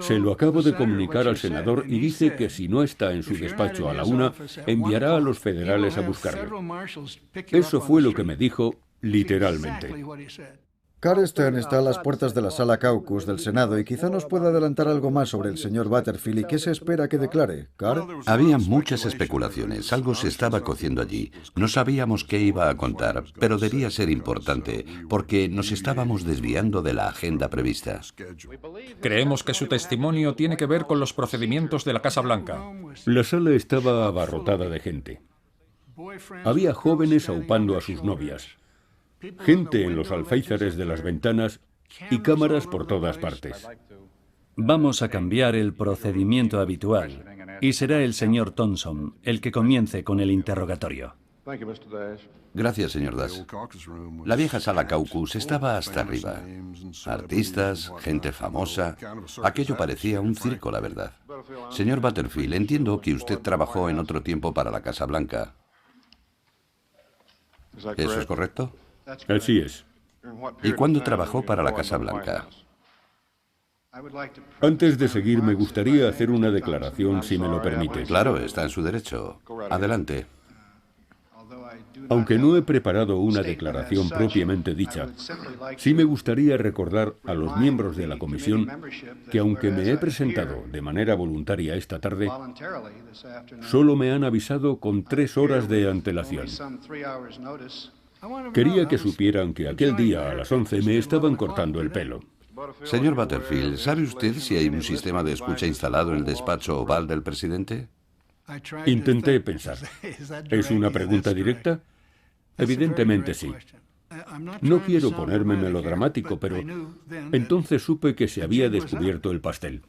se lo acabo de comunicar al senador y dice que si no está en su despacho a la 1, enviará a los federales a buscarle. Eso fue lo que me dijo literalmente. Carl Stern está a las puertas de la sala caucus del Senado y quizá nos pueda adelantar algo más sobre el señor Butterfield y qué se espera que declare. ¿Carl? Había muchas especulaciones, algo se estaba cociendo allí. No sabíamos qué iba a contar, pero debía ser importante, porque nos estábamos desviando de la agenda prevista. Creemos que su testimonio tiene que ver con los procedimientos de la Casa Blanca. La sala estaba abarrotada de gente. Había jóvenes aupando a sus novias. Gente en los alféizares de las ventanas y cámaras por todas partes. Vamos a cambiar el procedimiento habitual y será el señor Thompson el que comience con el interrogatorio. Gracias, señor Dash. La vieja sala caucus estaba hasta arriba. Artistas, gente famosa. Aquello parecía un circo, la verdad. Señor Butterfield, entiendo que usted trabajó en otro tiempo para la Casa Blanca. ¿Eso es correcto? Así es. ¿Y cuándo trabajó para la Casa Blanca? Antes de seguir, me gustaría hacer una declaración, si me lo permite. Claro, está en su derecho. Adelante. Aunque no he preparado una declaración propiamente dicha, sí me gustaría recordar a los miembros de la comisión que, aunque me he presentado de manera voluntaria esta tarde, solo me han avisado con 3 horas de antelación. Quería que supieran que aquel día a las 11 me estaban cortando el pelo. Señor Butterfield, ¿sabe usted si hay un sistema de escucha instalado en el despacho oval del presidente? Intenté pensar. ¿Es una pregunta directa? Evidentemente sí. No quiero ponerme melodramático, pero entonces supe que se había descubierto el pastel.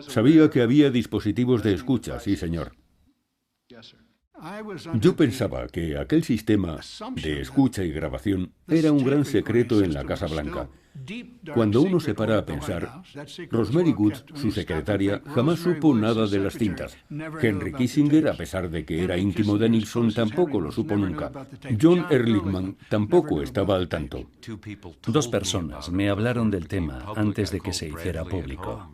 Sabía que había dispositivos de escucha, sí, señor. Yo pensaba que aquel sistema de escucha y grabación era un gran secreto en la Casa Blanca. Cuando uno se para a pensar, Rosemary Woods, su secretaria, jamás supo nada de las cintas. Henry Kissinger, a pesar de que era íntimo de Nixon, tampoco lo supo nunca. John Ehrlichman tampoco estaba al tanto. Dos personas me hablaron del tema antes de que se hiciera público.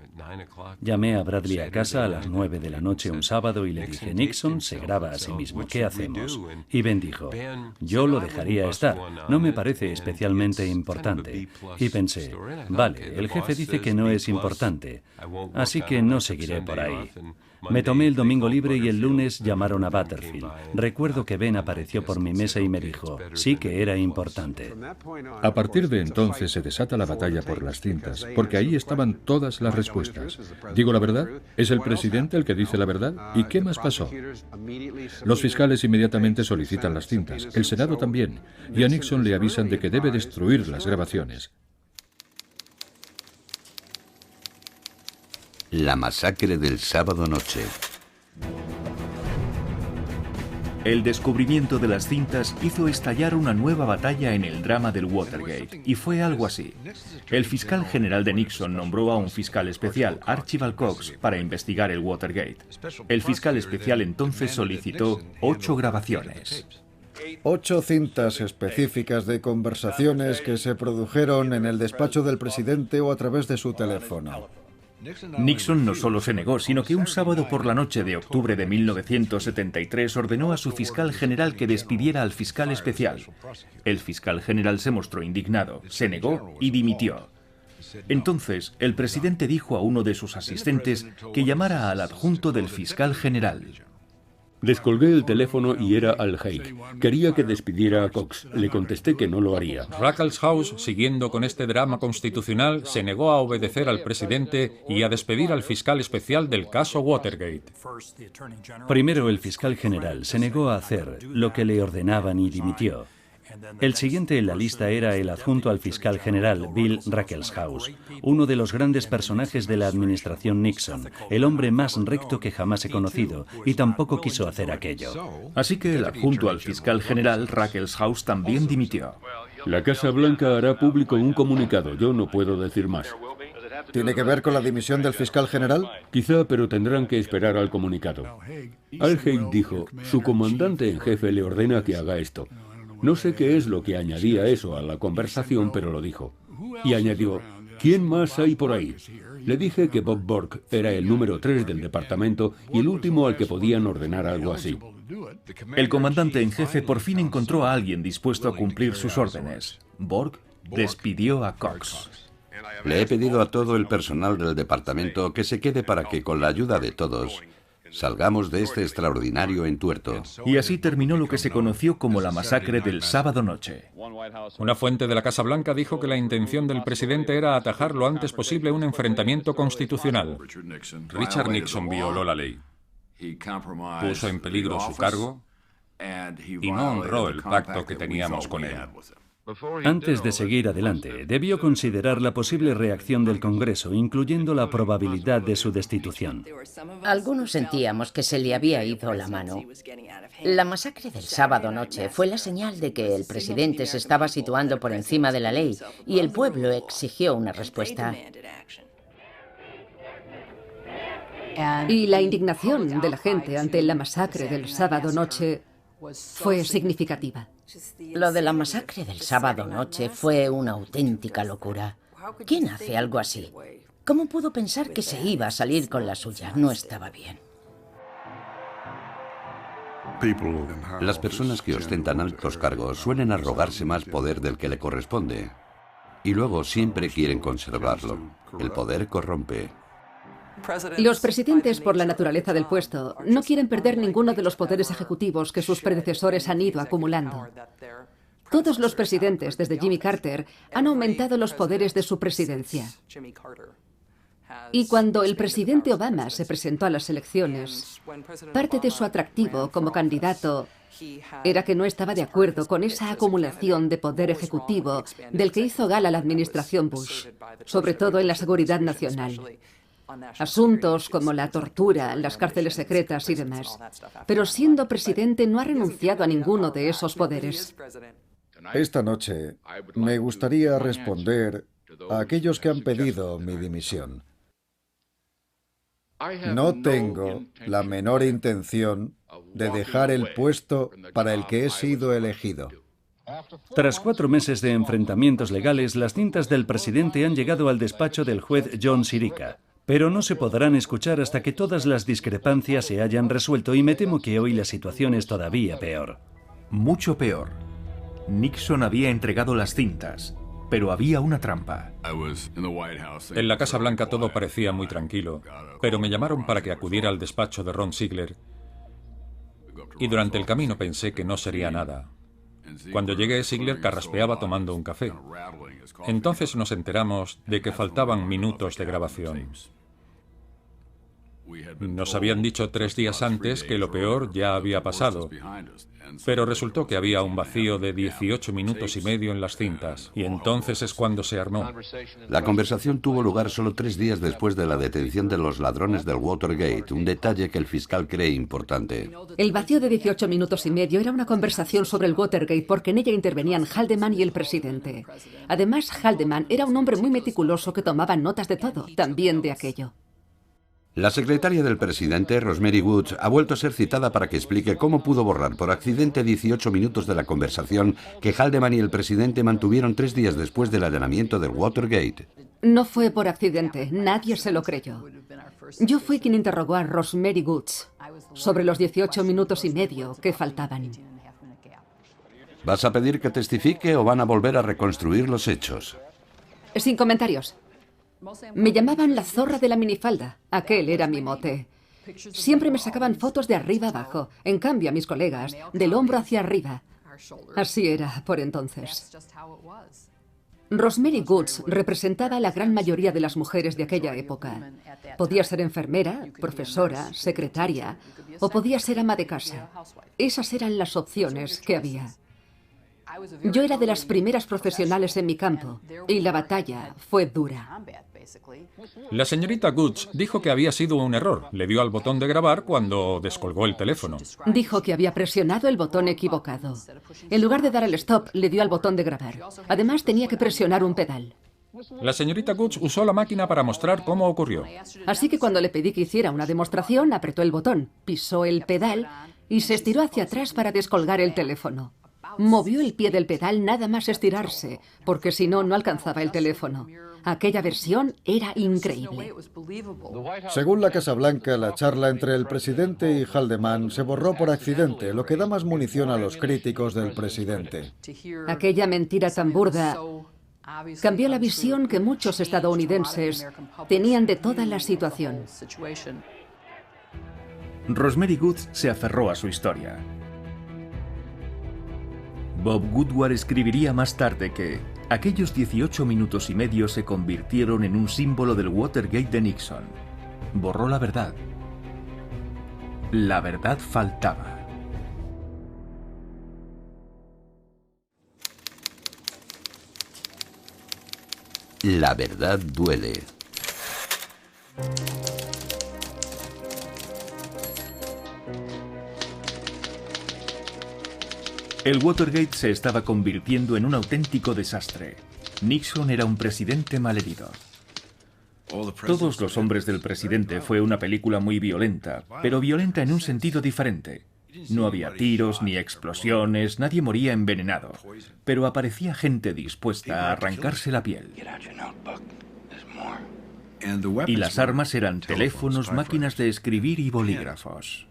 Llamé a Bradley a casa a las 9 de la noche un sábado y le dije, Nixon se graba a sí mismo, ¿qué hacemos? Y Ben dijo, yo lo dejaría estar, no me parece especialmente importante. Y pensé, vale, el jefe dice que no es importante, así que no seguiré por ahí. Me tomé el domingo libre y el lunes llamaron a Butterfield. Recuerdo que Ben apareció por mi mesa y me dijo, sí que era importante. A partir de entonces se desata la batalla por las cintas, porque ahí estaban todas las respuestas. ¿Digo la verdad? ¿Es el presidente el que dice la verdad? ¿Y qué más pasó? Los fiscales inmediatamente solicitan las cintas, el Senado también, y a Nixon le avisan de que debe destruir las grabaciones. La masacre del sábado noche. El descubrimiento de las cintas hizo estallar una nueva batalla en el drama del Watergate, y fue algo así. El fiscal general de Nixon nombró a un fiscal especial, Archibald Cox, para investigar el Watergate. El fiscal especial entonces solicitó 8 grabaciones. 8 cintas específicas de conversaciones que se produjeron en el despacho del presidente o a través de su teléfono. Nixon no solo se negó, sino que un sábado por la noche de octubre de 1973 ordenó a su fiscal general que despidiera al fiscal especial. El fiscal general se mostró indignado, se negó y dimitió. Entonces, el presidente dijo a uno de sus asistentes que llamara al adjunto del fiscal general. Descolgué el teléfono y era Al Haig. Quería que despidiera a Cox. Le contesté que no lo haría. Ruckelshaus, siguiendo con este drama constitucional, se negó a obedecer al presidente y a despedir al fiscal especial del caso Watergate. Primero, el fiscal general se negó a hacer lo que le ordenaban y dimitió. El siguiente en la lista era el adjunto al fiscal general, Bill Ruckelshaus, uno de los grandes personajes de la administración Nixon, el hombre más recto que jamás he conocido, y tampoco quiso hacer aquello. Así que el adjunto al fiscal general, Ruckelshaus, también dimitió. La Casa Blanca hará público un comunicado, yo no puedo decir más. ¿Tiene que ver con la dimisión del fiscal general? Quizá, pero tendrán que esperar al comunicado. Al Haig dijo, su comandante en jefe le ordena que haga esto. No sé qué es lo que añadía eso a la conversación, pero lo dijo. Y añadió, ¿quién más hay por ahí? Le dije que Bob Bork era el número 3 del departamento y el último al que podían ordenar algo así. El comandante en jefe por fin encontró a alguien dispuesto a cumplir sus órdenes. Bork despidió a Cox. Le he pedido a todo el personal del departamento que se quede para que, con la ayuda de todos, salgamos de este extraordinario entuerto. Y así terminó lo que se conoció como la masacre del sábado noche. Una fuente de la Casa Blanca dijo que la intención del presidente era atajar lo antes posible un enfrentamiento constitucional. Richard Nixon violó la ley, puso en peligro su cargo y no honró el pacto que teníamos con él. Antes de seguir adelante, debió considerar la posible reacción del Congreso, incluyendo la probabilidad de su destitución. Algunos sentíamos que se le había ido la mano. La masacre del sábado noche fue la señal de que el presidente se estaba situando por encima de la ley y el pueblo exigió una respuesta. Y la indignación de la gente ante la masacre del sábado noche fue significativa. Lo de la masacre del sábado noche fue una auténtica locura. ¿Quién hace algo así? ¿Cómo pudo pensar que se iba a salir con la suya? No estaba bien. Las personas que ostentan altos cargos suelen arrogarse más poder del que le corresponde. Y luego siempre quieren conservarlo. El poder corrompe. Los presidentes, por la naturaleza del puesto, no quieren perder ninguno de los poderes ejecutivos que sus predecesores han ido acumulando. Todos los presidentes, desde Jimmy Carter, han aumentado los poderes de su presidencia. Y cuando el presidente Obama se presentó a las elecciones, parte de su atractivo como candidato era que no estaba de acuerdo con esa acumulación de poder ejecutivo del que hizo gala la administración Bush, sobre todo en la seguridad nacional. Asuntos como la tortura, las cárceles secretas y demás. Pero siendo presidente no ha renunciado a ninguno de esos poderes. Esta noche me gustaría responder a aquellos que han pedido mi dimisión. No tengo la menor intención de dejar el puesto para el que he sido elegido. Tras 4 meses de enfrentamientos legales, las cintas del presidente han llegado al despacho del juez John Sirica, pero no se podrán escuchar hasta que todas las discrepancias se hayan resuelto y me temo que hoy la situación es todavía peor. Mucho peor. Nixon había entregado las cintas, pero había una trampa. En la Casa Blanca todo parecía muy tranquilo, pero me llamaron para que acudiera al despacho de Ron Ziegler y durante el camino pensé que no sería nada. Cuando llegué, Ziegler carraspeaba tomando un café. Entonces nos enteramos de que faltaban minutos de grabación. Nos habían dicho 3 días antes que lo peor ya había pasado, pero resultó que había un vacío de 18 minutos y medio en las cintas, y entonces es cuando se armó. La conversación tuvo lugar solo 3 días después de la detención de los ladrones del Watergate, un detalle que el fiscal cree importante. El vacío de 18 minutos y medio era una conversación sobre el Watergate porque en ella intervenían Haldeman y el presidente. Además, Haldeman era un hombre muy meticuloso que tomaba notas de todo, también de aquello. La secretaria del presidente, Rosemary Woods, ha vuelto a ser citada para que explique cómo pudo borrar por accidente 18 minutos de la conversación que Haldeman y el presidente mantuvieron 3 días después del allanamiento del Watergate. No fue por accidente, nadie se lo creyó. Yo fui quien interrogó a Rosemary Woods sobre los 18 minutos y medio que faltaban. ¿Vas a pedir que testifique o van a volver a reconstruir los hechos? Sin comentarios. Me llamaban la zorra de la minifalda. Aquel era mi mote. Siempre me sacaban fotos de arriba abajo. En cambio, a mis colegas, del hombro hacia arriba. Así era por entonces. Rosemary Woods representaba a la gran mayoría de las mujeres de aquella época. Podía ser enfermera, profesora, secretaria, o podía ser ama de casa. Esas eran las opciones que había. Yo era de las primeras profesionales en mi campo, y la batalla fue dura. La señorita Woods dijo que había sido un error. Le dio al botón de grabar cuando descolgó el teléfono. Dijo que había presionado el botón equivocado. En lugar de dar el stop, le dio al botón de grabar. Además, tenía que presionar un pedal. La señorita Woods usó la máquina para mostrar cómo ocurrió. Así que cuando le pedí que hiciera una demostración, apretó el botón, pisó el pedal y se estiró hacia atrás para descolgar el teléfono. Movió el pie del pedal nada más estirarse, porque si no, no alcanzaba el teléfono. Aquella versión era increíble. Según la Casa Blanca, la charla entre el presidente y Haldeman se borró por accidente, lo que da más munición a los críticos del presidente. Aquella mentira tan burda cambió la visión que muchos estadounidenses tenían de toda la situación. Rosemary Woods se aferró a su historia. Bob Woodward escribiría más tarde que aquellos 18 minutos y medio se convirtieron en un símbolo del Watergate de Nixon. Borró la verdad. La verdad faltaba. La verdad duele. El Watergate se estaba convirtiendo en un auténtico desastre. Nixon era un presidente malherido. Todos los hombres del presidente fue una película muy violenta, pero violenta en un sentido diferente. No había tiros ni explosiones, nadie moría envenenado, pero aparecía gente dispuesta a arrancarse la piel. Y las armas eran teléfonos, máquinas de escribir y bolígrafos.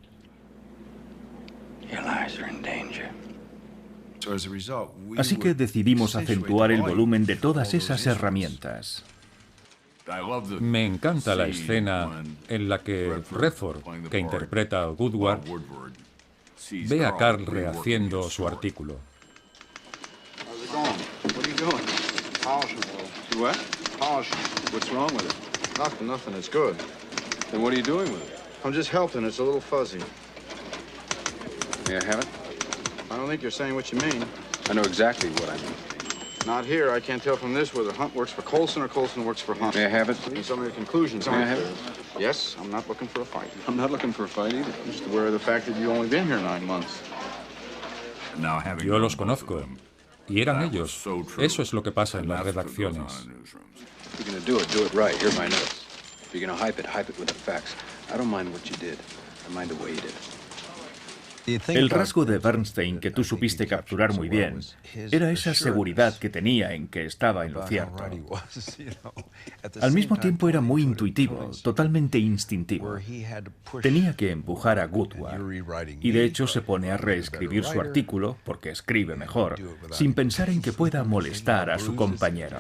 Así que decidimos acentuar el volumen de todas esas herramientas. Me encanta la escena en la que Redford, que interpreta a Woodward, ve a Carl rehaciendo su artículo. Nothing. It's good. Then what are you doing with it? I'm just helping. It's a little fuzzy. May I have it? I don't think you're saying what you mean. I know exactly what I mean. Not here. I can't tell from this whether Hunt works for Coulson or Coulson works for Hunt. May I have it, please? And some of your conclusions May I aren't have fair. it? Yes, I'm not looking for a fight. I'm not looking for a fight either. I'm just aware of the fact that you've only been here 9 months. Yo los conozco. Y eran ellos. Eso es lo que pasa en las redacciones. If you're gonna do it right. Here are my notes. If you're gonna hype it with the facts. I don't mind what you did. I mind the way you did it. El rasgo de Bernstein que tú supiste capturar muy bien era esa seguridad que tenía en que estaba en lo cierto. Al mismo tiempo era muy intuitivo, totalmente instintivo. Tenía que empujar a Woodward y de hecho se pone a reescribir su artículo, porque escribe mejor, sin pensar en que pueda molestar a su compañero.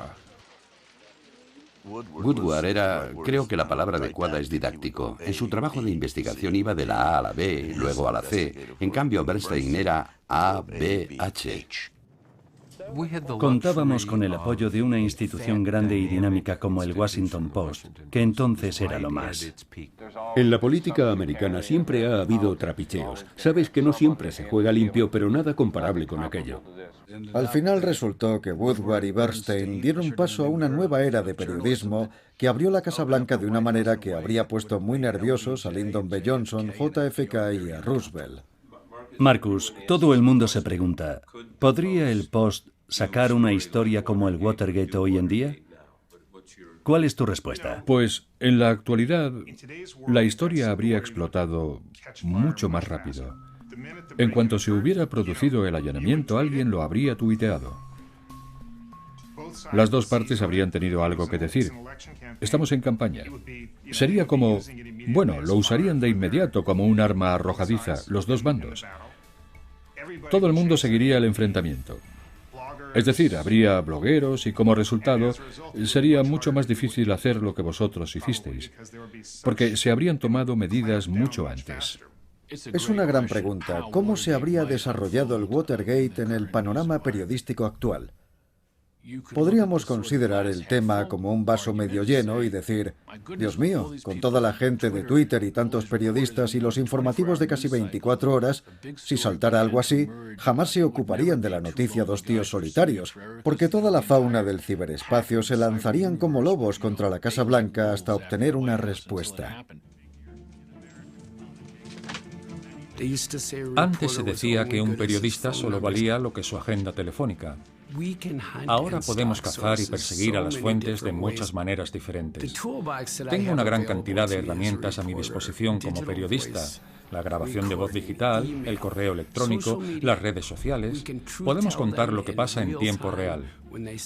Woodward era, creo que la palabra adecuada es didáctico. En su trabajo de investigación iba de la A a la B, luego a la C. En cambio, Bernstein era A, B, H. Contábamos con el apoyo de una institución grande y dinámica como el Washington Post, que entonces era lo más. En la política americana siempre ha habido trapicheos. Sabes que no siempre se juega limpio, pero nada comparable con aquello. Al final resultó que Woodward y Bernstein dieron paso a una nueva era de periodismo que abrió la Casa Blanca de una manera que habría puesto muy nerviosos a Lyndon B. Johnson, JFK y a Roosevelt. Marcus, todo el mundo se pregunta, ¿podría el Post sacar una historia como el Watergate hoy en día? ¿Cuál es tu respuesta? Pues, en la actualidad, la historia habría explotado mucho más rápido. En cuanto se hubiera producido el allanamiento, alguien lo habría tuiteado. Las dos partes habrían tenido algo que decir. Estamos en campaña. Sería como, bueno, lo usarían de inmediato como un arma arrojadiza, los dos bandos. Todo el mundo seguiría el enfrentamiento. Es decir, habría blogueros y como resultado sería mucho más difícil hacer lo que vosotros hicisteis, porque se habrían tomado medidas mucho antes. Es una gran pregunta. ¿Cómo se habría desarrollado el Watergate en el panorama periodístico actual? Podríamos considerar el tema como un vaso medio lleno y decir, Dios mío, con toda la gente de Twitter y tantos periodistas y los informativos de casi 24 horas, si saltara algo así, jamás se ocuparían de la noticia dos tíos solitarios, porque toda la fauna del ciberespacio se lanzarían como lobos contra la Casa Blanca hasta obtener una respuesta. Antes se decía que un periodista solo valía lo que su agenda telefónica. Ahora podemos cazar y perseguir a las fuentes de muchas maneras diferentes. Tengo una gran cantidad de herramientas a mi disposición como periodista. La grabación de voz digital, el correo electrónico, las redes sociales. Podemos contar lo que pasa en tiempo real.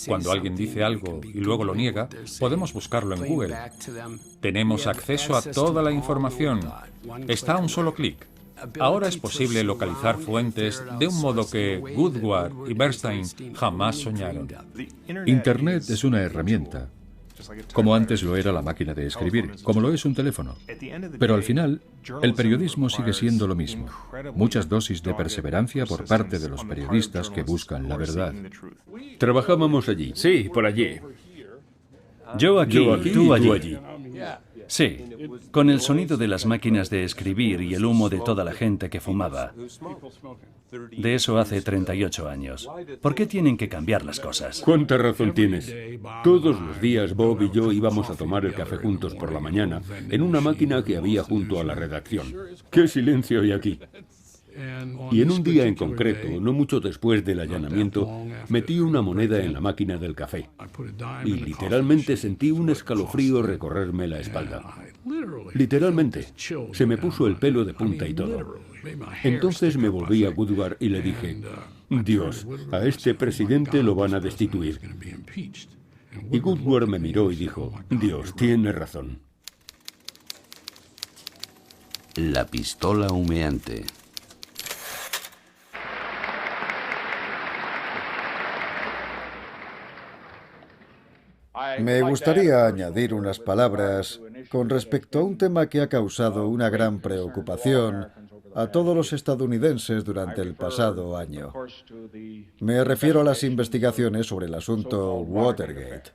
Cuando alguien dice algo y luego lo niega, podemos buscarlo en Google. Tenemos acceso a toda la información. Está a un solo clic. Ahora es posible localizar fuentes de un modo que Woodward y Bernstein jamás soñaron. Internet es una herramienta, como antes lo era la máquina de escribir, como lo es un teléfono. Pero al final, el periodismo sigue siendo lo mismo. Muchas dosis de perseverancia por parte de los periodistas que buscan la verdad. Trabajábamos allí. Sí, por allí. Yo aquí, y tú allí. Sí, con el sonido de las máquinas de escribir y el humo de toda la gente que fumaba. De eso hace 38 años. ¿Por qué tienen que cambiar las cosas? ¿Cuánta razón tienes? Todos los días Bob y yo íbamos a tomar el café juntos por la mañana en una máquina que había junto a la redacción. ¡Qué silencio hay aquí! Y en un día en concreto, no mucho después del allanamiento, metí una moneda en la máquina del café. Y literalmente sentí un escalofrío recorrerme la espalda. Literalmente. Se me puso el pelo de punta y todo. Entonces me volví a Woodward y le dije, Dios, a este presidente lo van a destituir. Y Woodward me miró y dijo, Dios, tiene razón. La pistola humeante. Me gustaría añadir unas palabras con respecto a un tema que ha causado una gran preocupación a todos los estadounidenses durante el pasado año. Me refiero a las investigaciones sobre el asunto Watergate.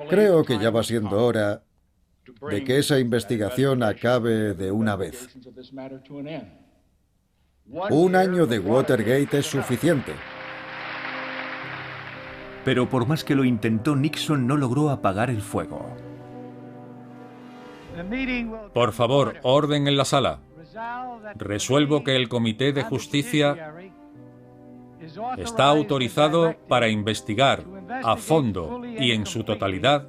Creo que ya va siendo hora de que esa investigación acabe de una vez. 1 año de Watergate es suficiente. Pero por más que lo intentó, Nixon no logró apagar el fuego. Por favor, orden en la sala. Resuelvo que el Comité de Justicia está autorizado para investigar a fondo y en su totalidad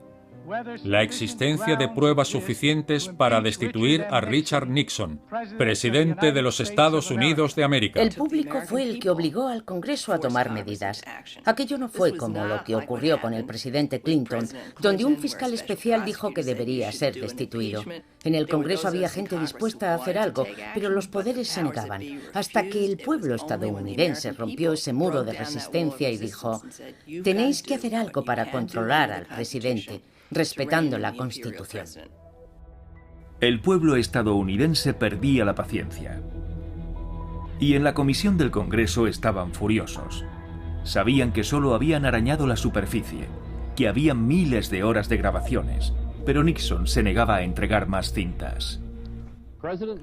la existencia de pruebas suficientes para destituir a Richard Nixon, presidente de los Estados Unidos de América. El público fue el que obligó al Congreso a tomar medidas. Aquello no fue como lo que ocurrió con el presidente Clinton, donde un fiscal especial dijo que debería ser destituido. En el Congreso había gente dispuesta a hacer algo, pero los poderes se negaban, hasta que el pueblo estadounidense rompió ese muro de resistencia y dijo: tenéis que hacer algo para controlar al presidente, respetando la Constitución. El pueblo estadounidense perdía la paciencia. Y en la comisión del Congreso estaban furiosos. Sabían que solo habían arañado la superficie, que había miles de horas de grabaciones, pero Nixon se negaba a entregar más cintas.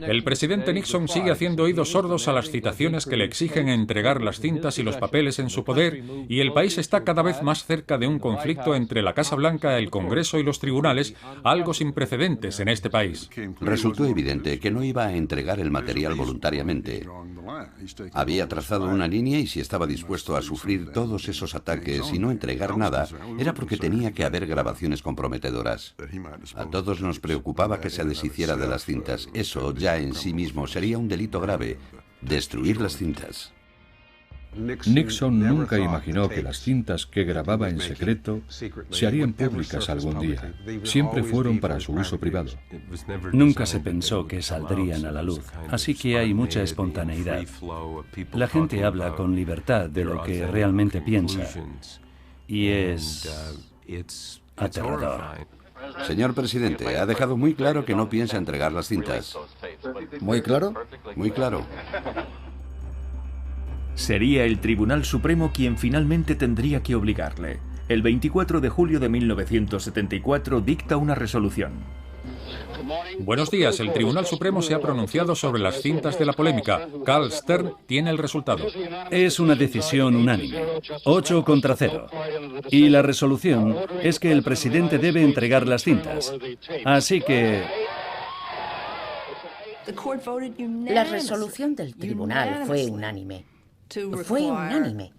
El presidente Nixon sigue haciendo oídos sordos a las citaciones que le exigen entregar las cintas y los papeles en su poder, y el país está cada vez más cerca de un conflicto entre la Casa Blanca, el Congreso y los tribunales, algo sin precedentes en este país. Resultó evidente que no iba a entregar el material voluntariamente. Había trazado una línea y si estaba dispuesto a sufrir todos esos ataques y no entregar nada, era porque tenía que haber grabaciones comprometedoras. A todos nos preocupaba que se deshiciera de las cintas. Eso ya en sí mismo sería un delito grave, destruir las cintas. Nixon nunca imaginó que las cintas que grababa en secreto se harían públicas algún día. Siempre fueron para su uso privado. Nunca se pensó que saldrían a la luz, así que hay mucha espontaneidad. La gente habla con libertad de lo que realmente piensa, y es aterrador. Señor presidente, ha dejado muy claro que no piensa entregar las cintas. ¿Muy claro? Muy claro. Sería el Tribunal Supremo quien finalmente tendría que obligarle. El 24 de julio de 1974 dicta una resolución. Buenos días, el Tribunal Supremo se ha pronunciado sobre las cintas de la polémica. Carl Stern tiene el resultado. Es una decisión unánime, 8 contra 0. Y la resolución es que el presidente debe entregar las cintas. Así que... La resolución del tribunal fue unánime. Fue unánime.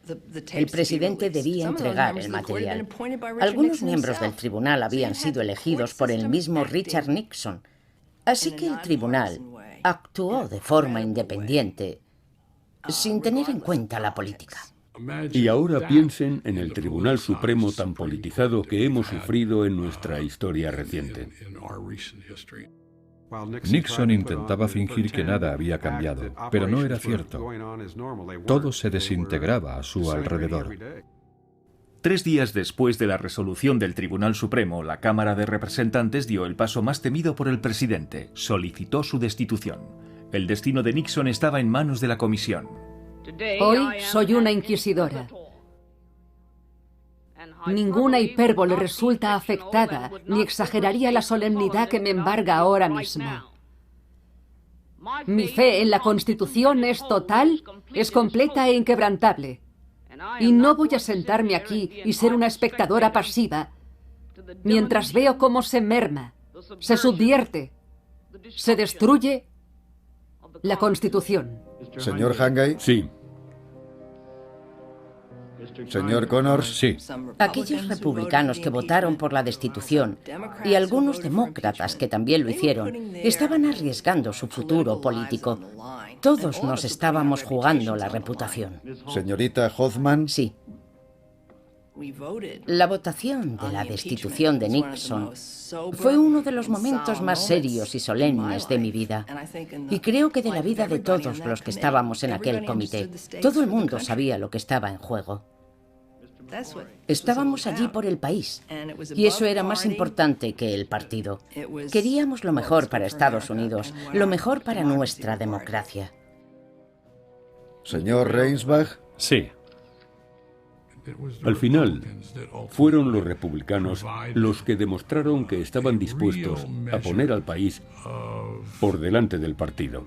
El presidente debía entregar el material. Algunos miembros del tribunal habían sido elegidos por el mismo Richard Nixon. Así que el tribunal actuó de forma independiente, sin tener en cuenta la política. Y ahora piensen en el Tribunal Supremo tan politizado que hemos sufrido en nuestra historia reciente. Nixon intentaba fingir que nada había cambiado, pero no era cierto. Todo se desintegraba a su alrededor. 3 días después de la resolución del Tribunal Supremo, la Cámara de Representantes dio el paso más temido por el presidente. Solicitó su destitución. El destino de Nixon estaba en manos de la comisión. Hoy soy una inquisidora. Ninguna hipérbole resulta afectada, ni exageraría la solemnidad que me embarga ahora mismo. Mi fe en la Constitución es total, es completa e inquebrantable. Y no voy a sentarme aquí y ser una espectadora pasiva mientras veo cómo se merma, se subvierte, se destruye la Constitución. Señor Hangay. Sí. Señor Connors. Sí. Aquellos republicanos que votaron por la destitución y algunos demócratas que también lo hicieron estaban arriesgando su futuro político. Todos nos estábamos jugando la reputación. Señorita Hoffman. Sí. La votación de la destitución de Nixon fue uno de los momentos más serios y solemnes de mi vida. Y creo que de la vida de todos los que estábamos en aquel comité. Todo el mundo sabía lo que estaba en juego. Estábamos allí por el país, y eso era más importante que el partido. Queríamos lo mejor para Estados Unidos, lo mejor para nuestra democracia. Señor Reinsbach. Sí. Al final, fueron los republicanos los que demostraron que estaban dispuestos a poner al país por delante del partido.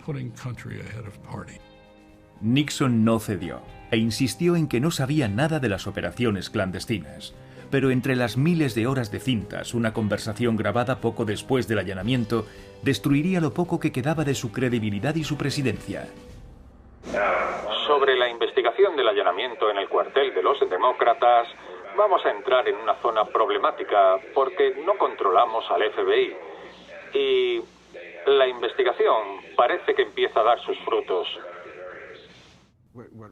Nixon no cedió e insistió en que no sabía nada de las operaciones clandestinas. Pero entre las miles de horas de cintas, una conversación grabada poco después del allanamiento destruiría lo poco que quedaba de su credibilidad y su presidencia. Sobre la investigación del allanamiento en el cuartel de los demócratas, vamos a entrar en una zona problemática porque no controlamos al FBI. Y la investigación parece que empieza a dar sus frutos.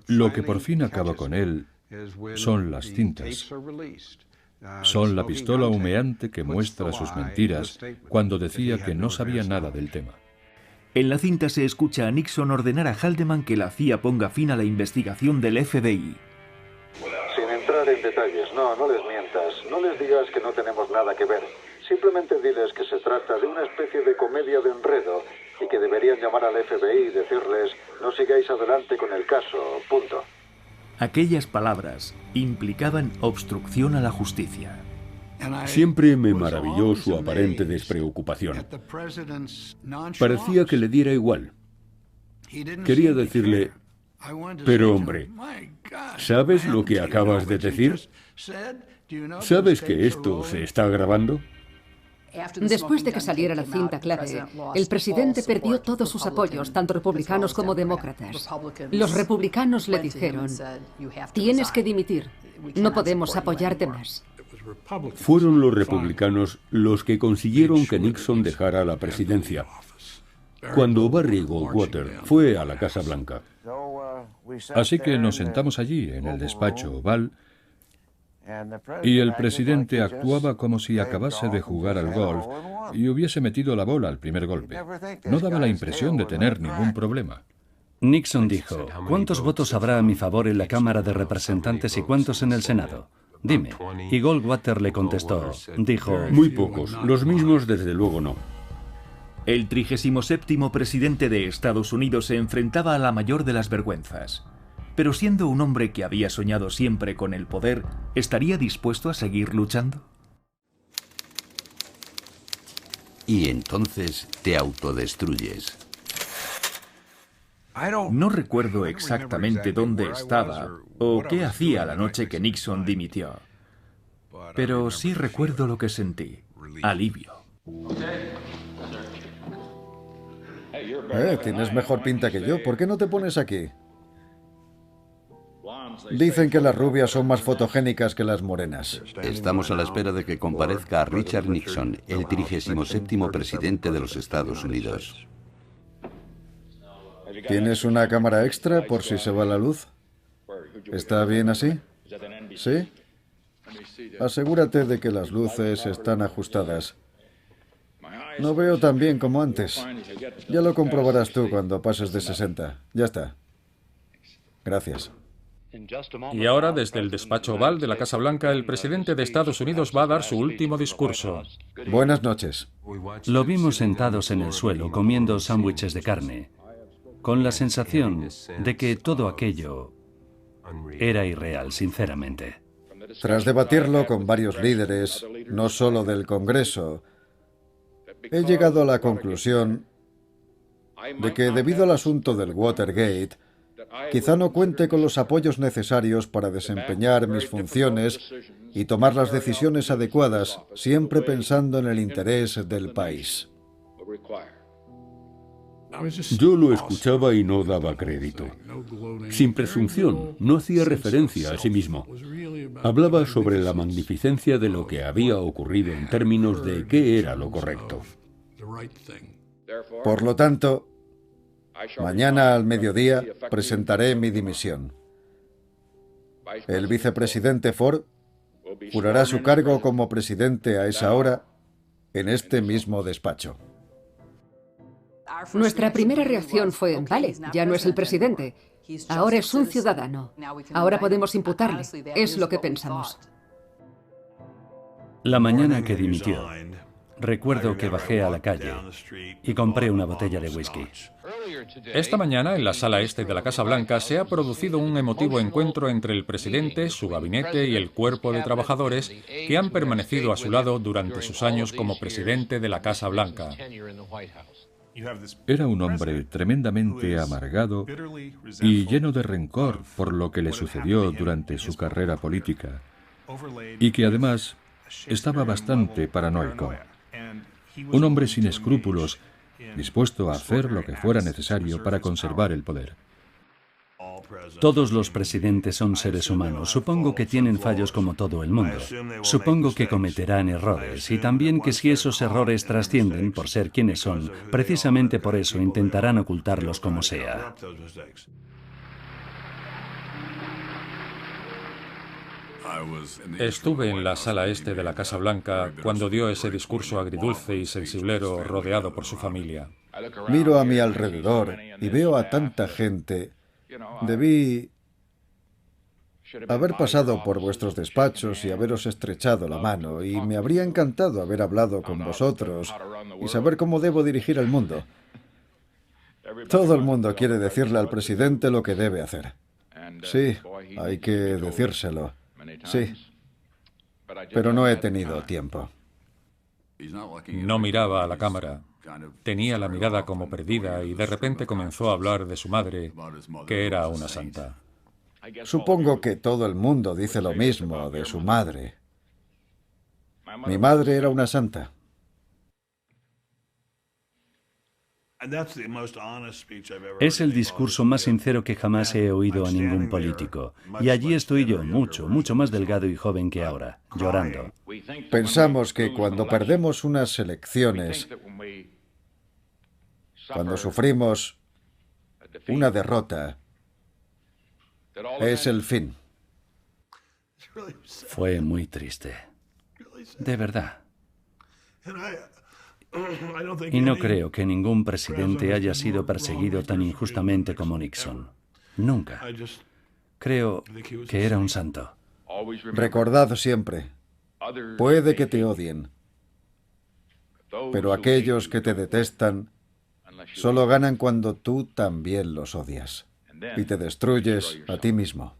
Lo que por fin acaba con él son las cintas. Son la pistola humeante que muestra sus mentiras cuando decía que no sabía nada del tema. En la cinta se escucha a Nixon ordenar a Haldeman que la CIA ponga fin a la investigación del FBI. Sin entrar en detalles, no les mientas. No les digas que no tenemos nada que ver. Simplemente diles que se trata de una especie de comedia de enredo y que deberían llamar al FBI y decirles: no sigáis adelante con el caso, punto. Aquellas palabras implicaban obstrucción a la justicia. Siempre me maravilló su aparente despreocupación. Parecía que le diera igual. Quería decirle: pero hombre, ¿sabes lo que acabas de decir? ¿Sabes que esto se está grabando? Después de que saliera la cinta clave, el presidente perdió todos sus apoyos, tanto republicanos como demócratas. Los republicanos le dijeron: tienes que dimitir, no podemos apoyarte más. Fueron los republicanos los que consiguieron que Nixon dejara la presidencia. Cuando Barry Goldwater fue a la Casa Blanca. Así que nos sentamos allí, en el despacho oval, y el presidente actuaba como si acabase de jugar al golf y hubiese metido la bola al primer golpe. No daba la impresión de tener ningún problema. Nixon dijo: ¿cuántos votos habrá a mi favor en la Cámara de Representantes y cuántos en el Senado? Dime. Y Goldwater le contestó, dijo: muy pocos, los mismos desde luego no. El 37º presidente de Estados Unidos se enfrentaba a la mayor de las vergüenzas. Pero siendo un hombre que había soñado siempre con el poder, ¿estaría dispuesto a seguir luchando? Y entonces te autodestruyes. No recuerdo exactamente dónde estaba o qué hacía la noche que Nixon dimitió. Pero sí recuerdo lo que sentí: alivio. Tienes mejor pinta que yo. ¿Por qué no te pones aquí? Dicen que las rubias son más fotogénicas que las morenas. Estamos a la espera de que comparezca Richard Nixon, el 37º presidente de los Estados Unidos. ¿Tienes una cámara extra por si se va la luz? ¿Está bien así? ¿Sí? Asegúrate de que las luces están ajustadas. No veo tan bien como antes. Ya lo comprobarás tú cuando pases de 60. Ya está. Gracias. Y ahora, desde el despacho oval de la Casa Blanca, el presidente de Estados Unidos va a dar su último discurso. Buenas noches. Lo vimos sentados en el suelo comiendo sándwiches de carne, con la sensación de que todo aquello era irreal, sinceramente. Tras debatirlo con varios líderes, no solo del Congreso, he llegado a la conclusión de que debido al asunto del Watergate, quizá no cuente con los apoyos necesarios para desempeñar mis funciones y tomar las decisiones adecuadas, siempre pensando en el interés del país. Yo lo escuchaba y no daba crédito. Sin presunción, no hacía referencia a sí mismo. Hablaba sobre la magnificencia de lo que había ocurrido en términos de qué era lo correcto. Por lo tanto, mañana al mediodía presentaré mi dimisión. El vicepresidente Ford jurará su cargo como presidente a esa hora en este mismo despacho. Nuestra primera reacción fue: vale, ya no es el presidente, ahora es un ciudadano. Ahora podemos imputarle. Es lo que pensamos. La mañana que dimitió, recuerdo que bajé a la calle y compré una botella de whisky. Esta mañana, en la sala este de la Casa Blanca, se ha producido un emotivo encuentro entre el presidente, su gabinete y el cuerpo de trabajadores que han permanecido a su lado durante sus años como presidente de la Casa Blanca. Era un hombre tremendamente amargado y lleno de rencor por lo que le sucedió durante su carrera política, y que además estaba bastante paranoico. Un hombre sin escrúpulos, dispuesto a hacer lo que fuera necesario para conservar el poder. Todos los presidentes son seres humanos. Supongo que tienen fallos como todo el mundo. Supongo que cometerán errores, y también que si esos errores trascienden por ser quienes son, precisamente por eso intentarán ocultarlos como sea. Estuve en la sala este de la Casa Blanca cuando dio ese discurso agridulce y sensiblero rodeado por su familia. Miro a mi alrededor y veo a tanta gente. Debí haber pasado por vuestros despachos y haberos estrechado la mano, y me habría encantado haber hablado con vosotros y saber cómo debo dirigir el mundo. Todo el mundo quiere decirle al presidente lo que debe hacer. Sí, hay que decírselo. Sí, pero no he tenido tiempo. No miraba a la cámara. Tenía la mirada como perdida y de repente comenzó a hablar de su madre, que era una santa. Supongo que todo el mundo dice lo mismo de su madre. Mi madre era una santa. Es el discurso más sincero que jamás he oído a ningún político. Y allí estoy yo, mucho más delgado y joven que ahora, llorando. Pensamos que cuando perdemos unas elecciones, cuando sufrimos una derrota, es el fin. Fue muy triste. De verdad. Y no creo que ningún presidente haya sido perseguido tan injustamente como Nixon. Nunca. Creo que era un santo. Recordad siempre, puede que te odien, pero aquellos que te detestan solo ganan cuando tú también los odias y te destruyes a ti mismo.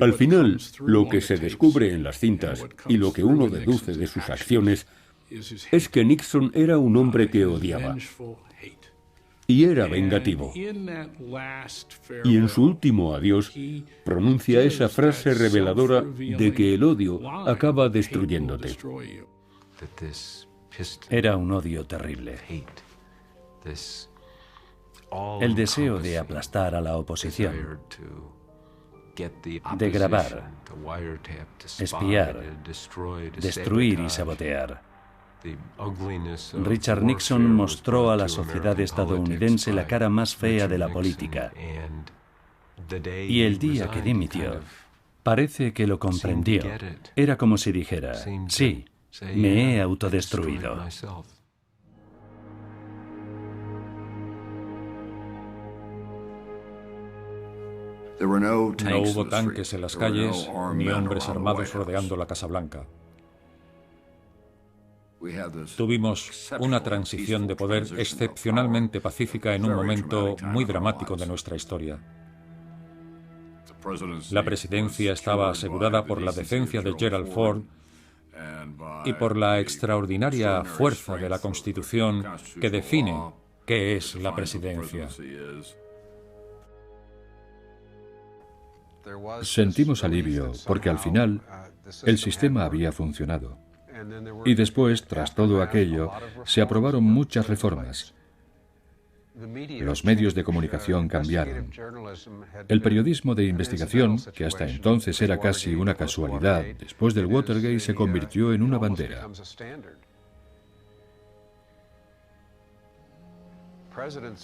Al final, lo que se descubre en las cintas y lo que uno deduce de sus acciones es que Nixon era un hombre que odiaba y era vengativo. Y en su último adiós pronuncia esa frase reveladora de que el odio acaba destruyéndote. Era un odio terrible. El deseo de aplastar a la oposición, de grabar, espiar, destruir y sabotear. Richard Nixon mostró a la sociedad estadounidense la cara más fea de la política. Y el día que dimitió, parece que lo comprendió. Era como si dijera, sí, me he autodestruido. No hubo tanques en las calles, ni hombres armados rodeando la Casa Blanca. Tuvimos una transición de poder excepcionalmente pacífica en un momento muy dramático de nuestra historia. La presidencia estaba asegurada por la decencia de Gerald Ford y por la extraordinaria fuerza de la Constitución que define qué es la presidencia. Sentimos alivio porque al final el sistema había funcionado. Y después, tras todo aquello, se aprobaron muchas reformas. Los medios de comunicación cambiaron. El periodismo de investigación, que hasta entonces era casi una casualidad, después del Watergate se convirtió en una bandera.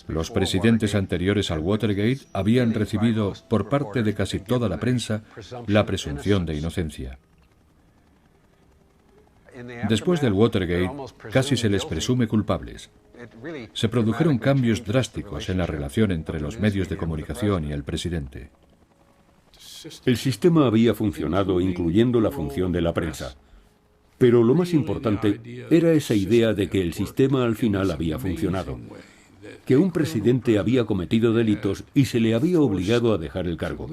Los presidentes anteriores al Watergate habían recibido, por parte de casi toda la prensa, la presunción de inocencia. Después del Watergate, casi se les presume culpables. Se produjeron cambios drásticos en la relación entre los medios de comunicación y el presidente. El sistema había funcionado, incluyendo la función de la prensa. Pero lo más importante era esa idea de que el sistema al final había funcionado. que un presidente había cometido delitos y se le había obligado a dejar el cargo,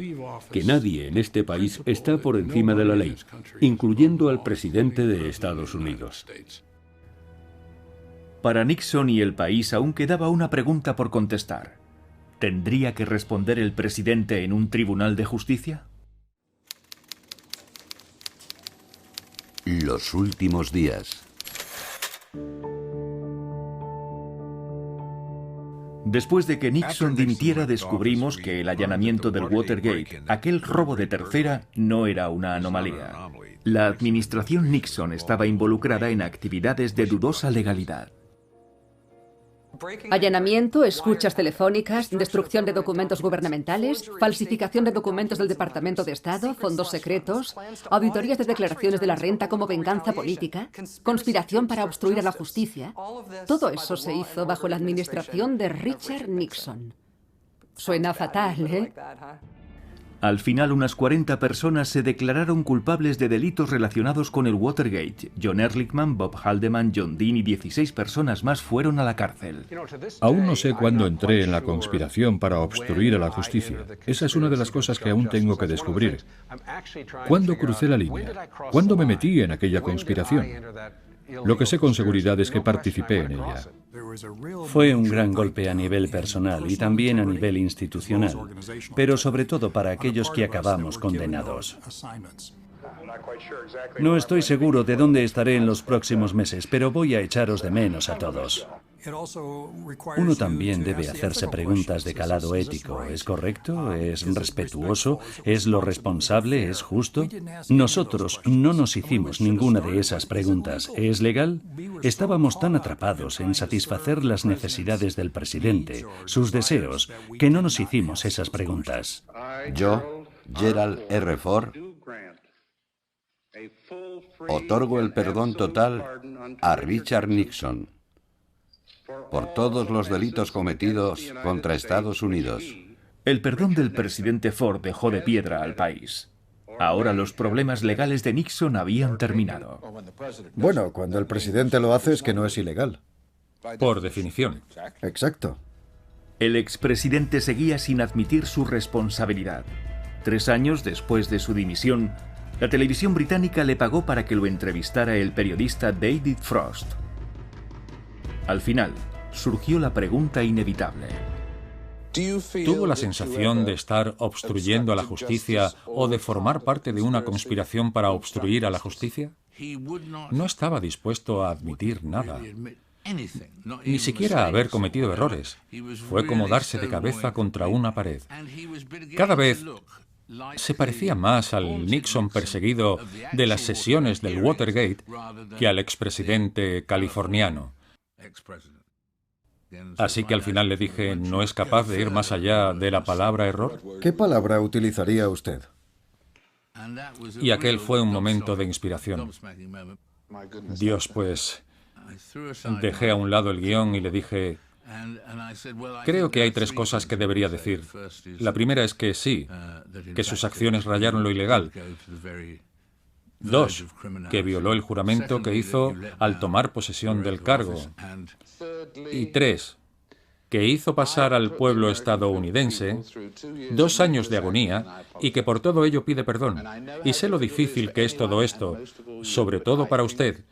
que nadie en este país está por encima de la ley, incluyendo al presidente de Estados Unidos. Para Nixon y el país aún quedaba una pregunta por contestar. ¿Tendría que responder el presidente en un tribunal de justicia? Los últimos días. Después de que Nixon dimitiera, descubrimos que el allanamiento del Watergate, aquel robo de tercera, no era una anomalía. La administración Nixon estaba involucrada en actividades de dudosa legalidad. Allanamiento, escuchas telefónicas, destrucción de documentos gubernamentales, falsificación de documentos del Departamento de Estado, fondos secretos, auditorías de declaraciones de la renta como venganza política, conspiración para obstruir a la justicia. Todo eso se hizo bajo la administración de Richard Nixon. Suena fatal, ¿eh? Al final, unas 40 personas se declararon culpables de delitos relacionados con el Watergate. John Ehrlichman, Bob Haldeman, John Dean y 16 personas más fueron a la cárcel. Aún no sé cuándo entré en la conspiración para obstruir a la justicia. Esa es una de las cosas que aún tengo que descubrir. ¿Cuándo crucé la línea? ¿Cuándo me metí en aquella conspiración? Lo que sé con seguridad es que participé en ella. Fue un gran golpe a nivel personal y también a nivel institucional, pero sobre todo para aquellos que acabamos condenados. No estoy seguro de dónde estaré en los próximos meses, pero voy a echaros de menos a todos. Uno también debe hacerse preguntas de calado ético. ¿Es correcto? ¿Es respetuoso? ¿Es lo responsable? ¿Es justo? Nosotros no nos hicimos ninguna de esas preguntas. ¿Es legal? Estábamos tan atrapados en satisfacer las necesidades del presidente, sus deseos, que no nos hicimos esas preguntas. Yo, Gerald R. Ford, otorgo el perdón total a Richard Nixon por todos los delitos cometidos contra Estados Unidos. El perdón del presidente Ford dejó de piedra al país. Ahora los problemas legales de Nixon habían terminado. Bueno, cuando el presidente lo hace es que no es ilegal. Por definición. Exacto. El expresidente seguía sin admitir su responsabilidad. 3 años después de su dimisión, la televisión británica le pagó para que lo entrevistara el periodista David Frost. Al final, surgió la pregunta inevitable. ¿Tuvo la sensación de estar obstruyendo a la justicia o de formar parte de una conspiración para obstruir a la justicia? No estaba dispuesto a admitir nada, ni siquiera a haber cometido errores. Fue como darse de cabeza contra una pared. Cada vez se parecía más al Nixon perseguido de las sesiones del Watergate que al expresidente californiano. Así que al final le dije, ¿no es capaz de ir más allá de la palabra error? ¿Qué palabra utilizaría usted? Y aquel fue un momento de inspiración. Dios, pues, dejé a un lado el guión y le dije, creo que hay 3 cosas que debería decir. La primera es que sí, que sus acciones rayaron lo ilegal. 2, que violó el juramento que hizo al tomar posesión del cargo. Y 3, que hizo pasar al pueblo estadounidense 2 años de agonía y que por todo ello pide perdón. Y sé lo difícil que es todo esto, sobre todo para usted.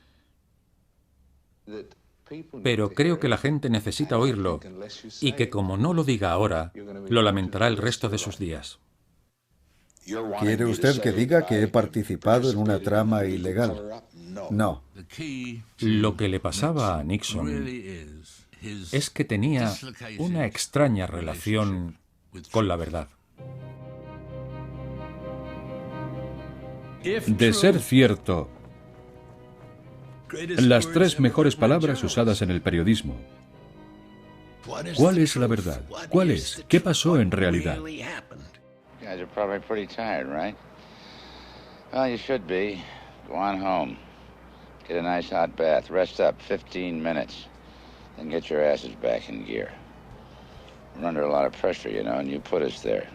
Pero creo que la gente necesita oírlo y que como no lo diga ahora, lo lamentará el resto de sus días. ¿Quiere usted que diga que he participado en una trama ilegal? No. Lo que le pasaba a Nixon es que tenía una extraña relación con la verdad. De ser cierto, las 3 mejores palabras usadas en el periodismo. ¿Cuál es la verdad? ¿Cuál es? ¿Qué pasó en realidad? You guys are probably pretty tired, right? Well, you should be. Go on home. Get a nice hot bath. Rest up 15 minutes. Then get your asses back in gear. We're under a lot of pressure, you know, and you put us there.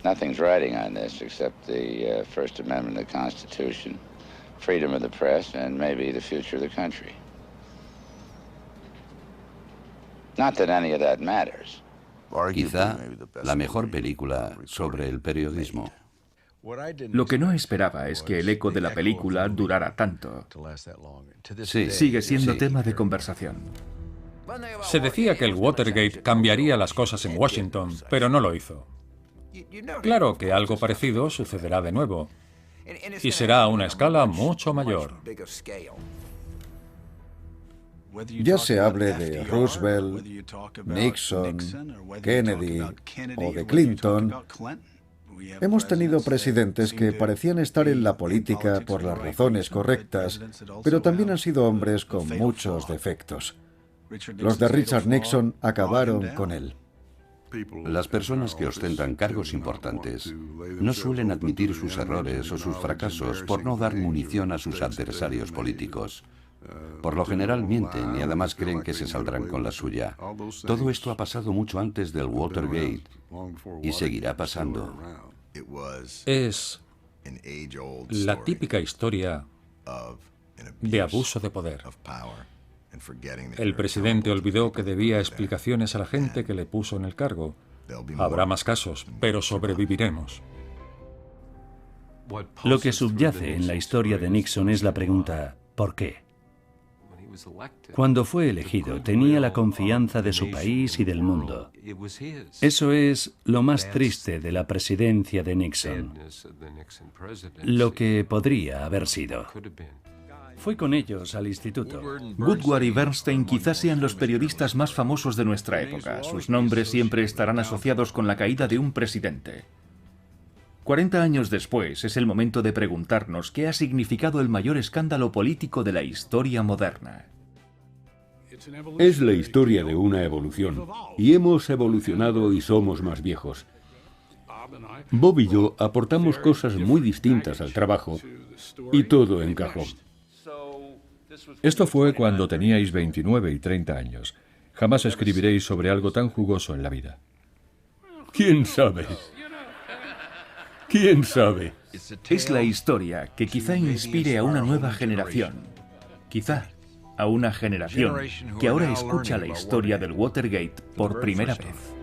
Nothing's riding on this except the First Amendment of the Constitution, freedom of the press, and maybe the future of the country. Not that any of that matters. Quizá la mejor película sobre el periodismo. Lo que no esperaba es que el eco de la película durara tanto. Sí, Sigue siendo sí. tema de conversación. Se decía que el Watergate cambiaría las cosas en Washington, pero no lo hizo. Claro que algo parecido sucederá de nuevo, y será a una escala mucho mayor. Ya se hable de Roosevelt, Nixon, Kennedy o de Clinton, hemos tenido presidentes que parecían estar en la política por las razones correctas, pero también han sido hombres con muchos defectos. Los de Richard Nixon acabaron con él. Las personas que ostentan cargos importantes no suelen admitir sus errores o sus fracasos por no dar munición a sus adversarios políticos. Por lo general mienten y además creen que se saldrán con la suya. Todo esto ha pasado mucho antes del Watergate y seguirá pasando. Es la típica historia de abuso de poder. El presidente olvidó que debía explicaciones a la gente que le puso en el cargo. Habrá más casos, pero sobreviviremos. Lo que subyace en la historia de Nixon es la pregunta ¿por qué? Cuando fue elegido, tenía la confianza de su país y del mundo. Eso es lo más triste de la presidencia de Nixon. Lo que podría haber sido. Fui con ellos al instituto. Woodward y Bernstein quizás sean los periodistas más famosos de nuestra época. Sus nombres siempre estarán asociados con la caída de un presidente. 40 años después, es el momento de preguntarnos qué ha significado el mayor escándalo político de la historia moderna. Es la historia de una evolución, y hemos evolucionado y somos más viejos. Bob y yo aportamos cosas muy distintas al trabajo, y todo encajó. Esto fue cuando teníais 29 y 30 años. Jamás escribiréis sobre algo tan jugoso en la vida. ¿Quién sabe? ¿Quién sabe? Es la historia que quizá inspire a una nueva generación. Quizá a una generación que ahora escucha la historia del Watergate por primera vez.